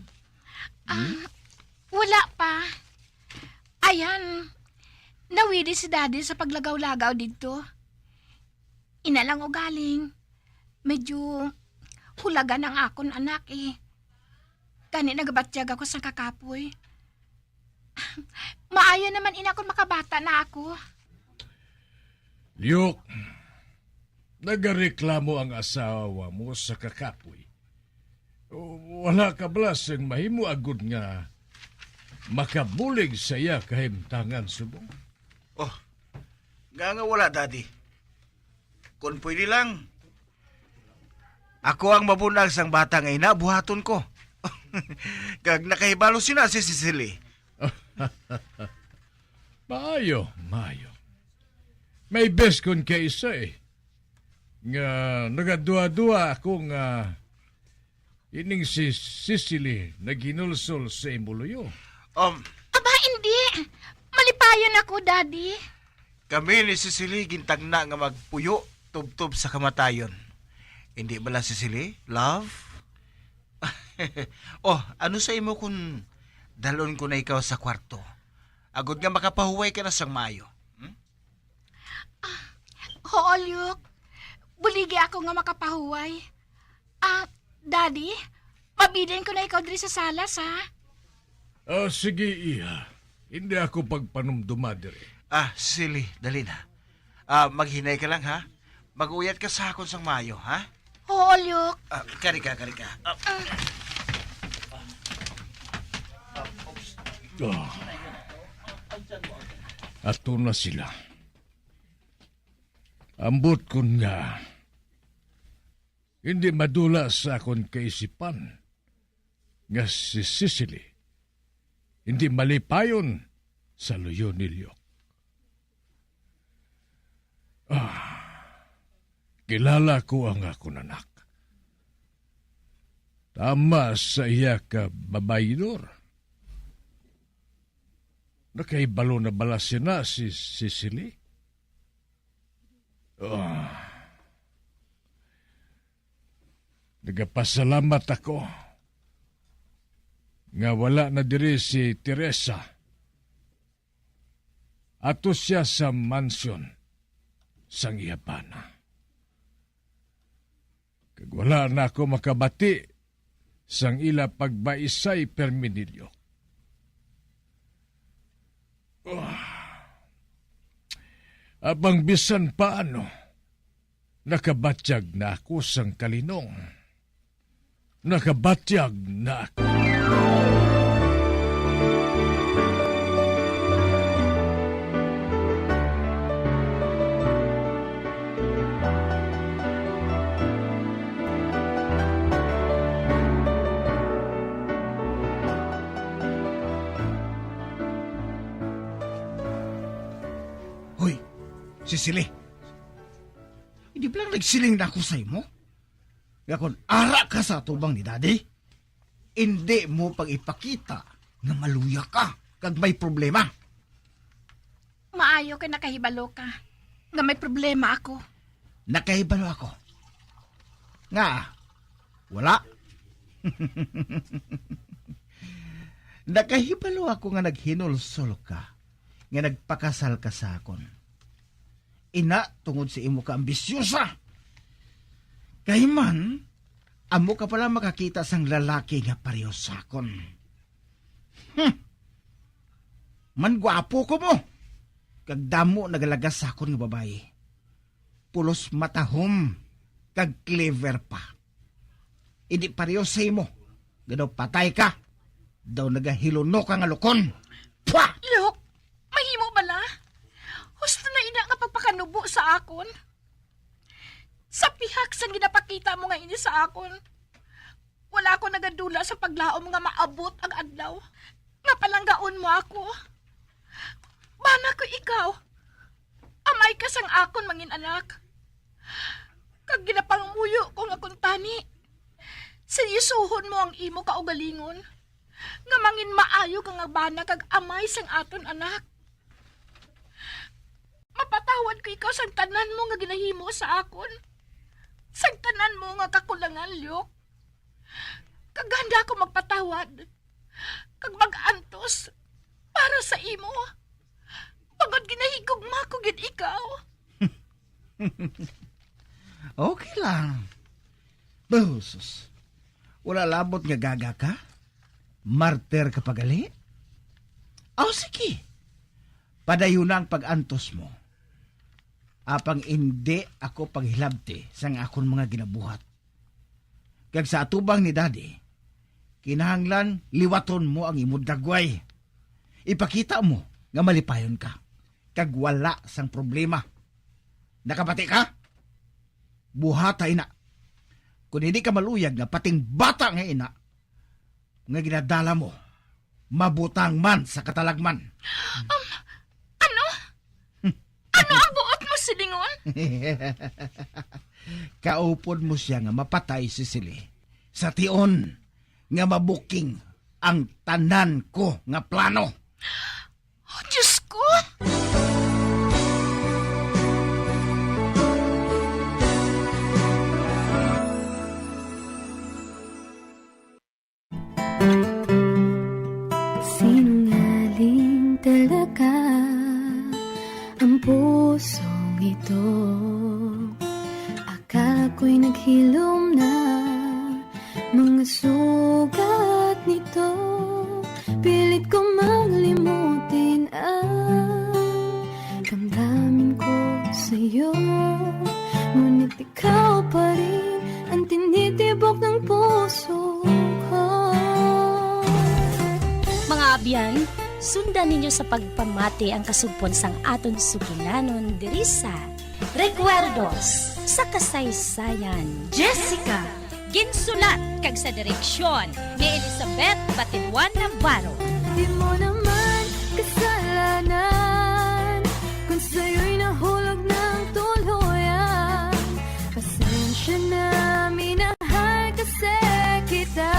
Wala pa. Ayan, nawili si Daddy sa paglagaw-lagaw dito. Ina lang o galing. Medyo hulaga ng akon anak eh. Gani nagabatsyag ako sa kakapoy. Maayo naman ina kung makabata na ako. Liok, nagareklamo ang asawa mo sa kakapoy. Wala ka bala sang mahimo agud nga makabulig sa iya kahimtangan subong. Oh, nga wala, Daddy. Kung pwede lang, ako ang mabunag sang bata nga ina, buhaton ko. Kag nakahibalo sina si Cecily. Maayo. May best kun kay isa eh. Nga nagadua-dua ako nga ining si Cecily naginulsol sa imbuluyo. Aba, hindi. Malipayan ako, Daddy. Kami ni Cecily gintagna nga magpuyo tubtob sa kamatayon. Hindi bala Cecily? Love? Ano sa imo kung dalon ko na ikaw sa kwarto? Agod nga makapahuway ka na sang maayo. Hoolyok. Buligi ako nga makapahuway. Daddy, mabilin ko na ikaw diri sa salas, ha? Sige, iya. Hindi ako pagpanumduma dire. Cecily, dali na. Maghinay ka lang, ha? Mag-uyat ka sa akon sang maayo, ha? Hoolyok. Kari ka. Ato na sila. Ambot ko nga. Hindi madula sa akong kaisipan nga si Cecily hindi malipayon sa luyo ni Liok. Kilala ko ang akong anak. Tama sa iya ka babaydor. Nakaibalo na bala siya si Cecily? Nagapasalamat ako nga wala na diri si Teresa. Ato siya sa mansyon sang iyabana. Kag wala na ako makabati sang ila pagbaisay perminilyo. Abang bisan paano, nakabatyag na ako sang kalinong. Nakabatyag na ako. Cecily, hindi ba lang nagsiling na ako sa imo? Nga kung ara ka sa tubang ni Daddy, hindi mo pag ipakita na maluya ka kag may problema. Maayo ka nakahibalo ka. Nga may problema ako. Nakahibalo ako? Nga, wala. Nakahibalo ako nga naghinulsol ka, nga nagpakasal ka sa akon. Ina, tungod sa imo ka ambisyosa. Kay man, amo ka pala makakita sang lalaki nga pareho sakon. Man gwapo ko mo. Kag damo nagalagas sakon nga babae. Pulos matahom, kag clever pa. Hindi pareho sa imo. Gadaw patay ka. Daw nagahilunok ka nga lukon. Pwa! Lok, mahimo bala? Gusto na ina nga pagpakanubo sa akon. Sa pihak sang ginapakita mo nga ini sa akon, wala na ako nagadula sa paglaom nga maabot ang adlaw. Nga palanggaon mo ako. Bana ko ikaw. Amay ka sang akon mangin anak. Kag ginapangmuyo ko nga kuntani. Sinisuhon mo ang imo kaugalingon. Nga mangin maayo ka nga bana kag amay sang aton anak. Mapatawad ko ikaw sang tanan mo nga ginahimo sa akon. Sang tanan mo nga kakulangan, Lyok. Kaganda ko magpatawad. Kag mag-antos para sa imo. Pagod ginahigugma ko gid ikaw. Okay lang. Busos. Wala labot nga gaga ka? Marter ka pagali? Oh, sige. Padayon ang pag-antos mo. Apang hindi ako paghilabti sang akon mga ginabuhat. Kag sa atubang ni Daddy, kinahanglan liwaton mo ang imong dagway. Ipakita mo nga malipayon ka. Kag wala sang problema. Nakabati ka? Buhatay na. Kung hindi ka maluyag nga pating bata nga ina, nga ginadala mo, mabutang man sa katalagman. Ano? Ano ang buot mo, silingon? Kaupod mo siya nga mapatay si Sili. Sa tion nga mabuking ang tanan ko nga plano. Oh, Diyos ko! Sinungaling talaga ang pusong ito. Akala ko'y naghilom na mga sugat nito. Pilit ko malimutin ang damdamin ko sa'yo. Ngunit ikaw pa rin ang tinitibok ng puso ko. Mga abyan, sundan ninyo sa pagpamati ang kasugpon sang aton sugilanon diri sa Recuerdos sa Kasaysayan. Jessica, ginsulat kag sa direksyon ni Elizabeth Batiduan Navarro. Di mo naman kasalanan kung sa'yo'y nahulog ng tuluyan. Pasensya na, minahal kasi kita.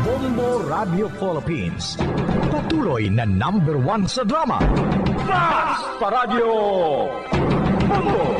Bombo Radio Philippines. Patuloy na #1 sa drama. Fast Paradyo! Bombo!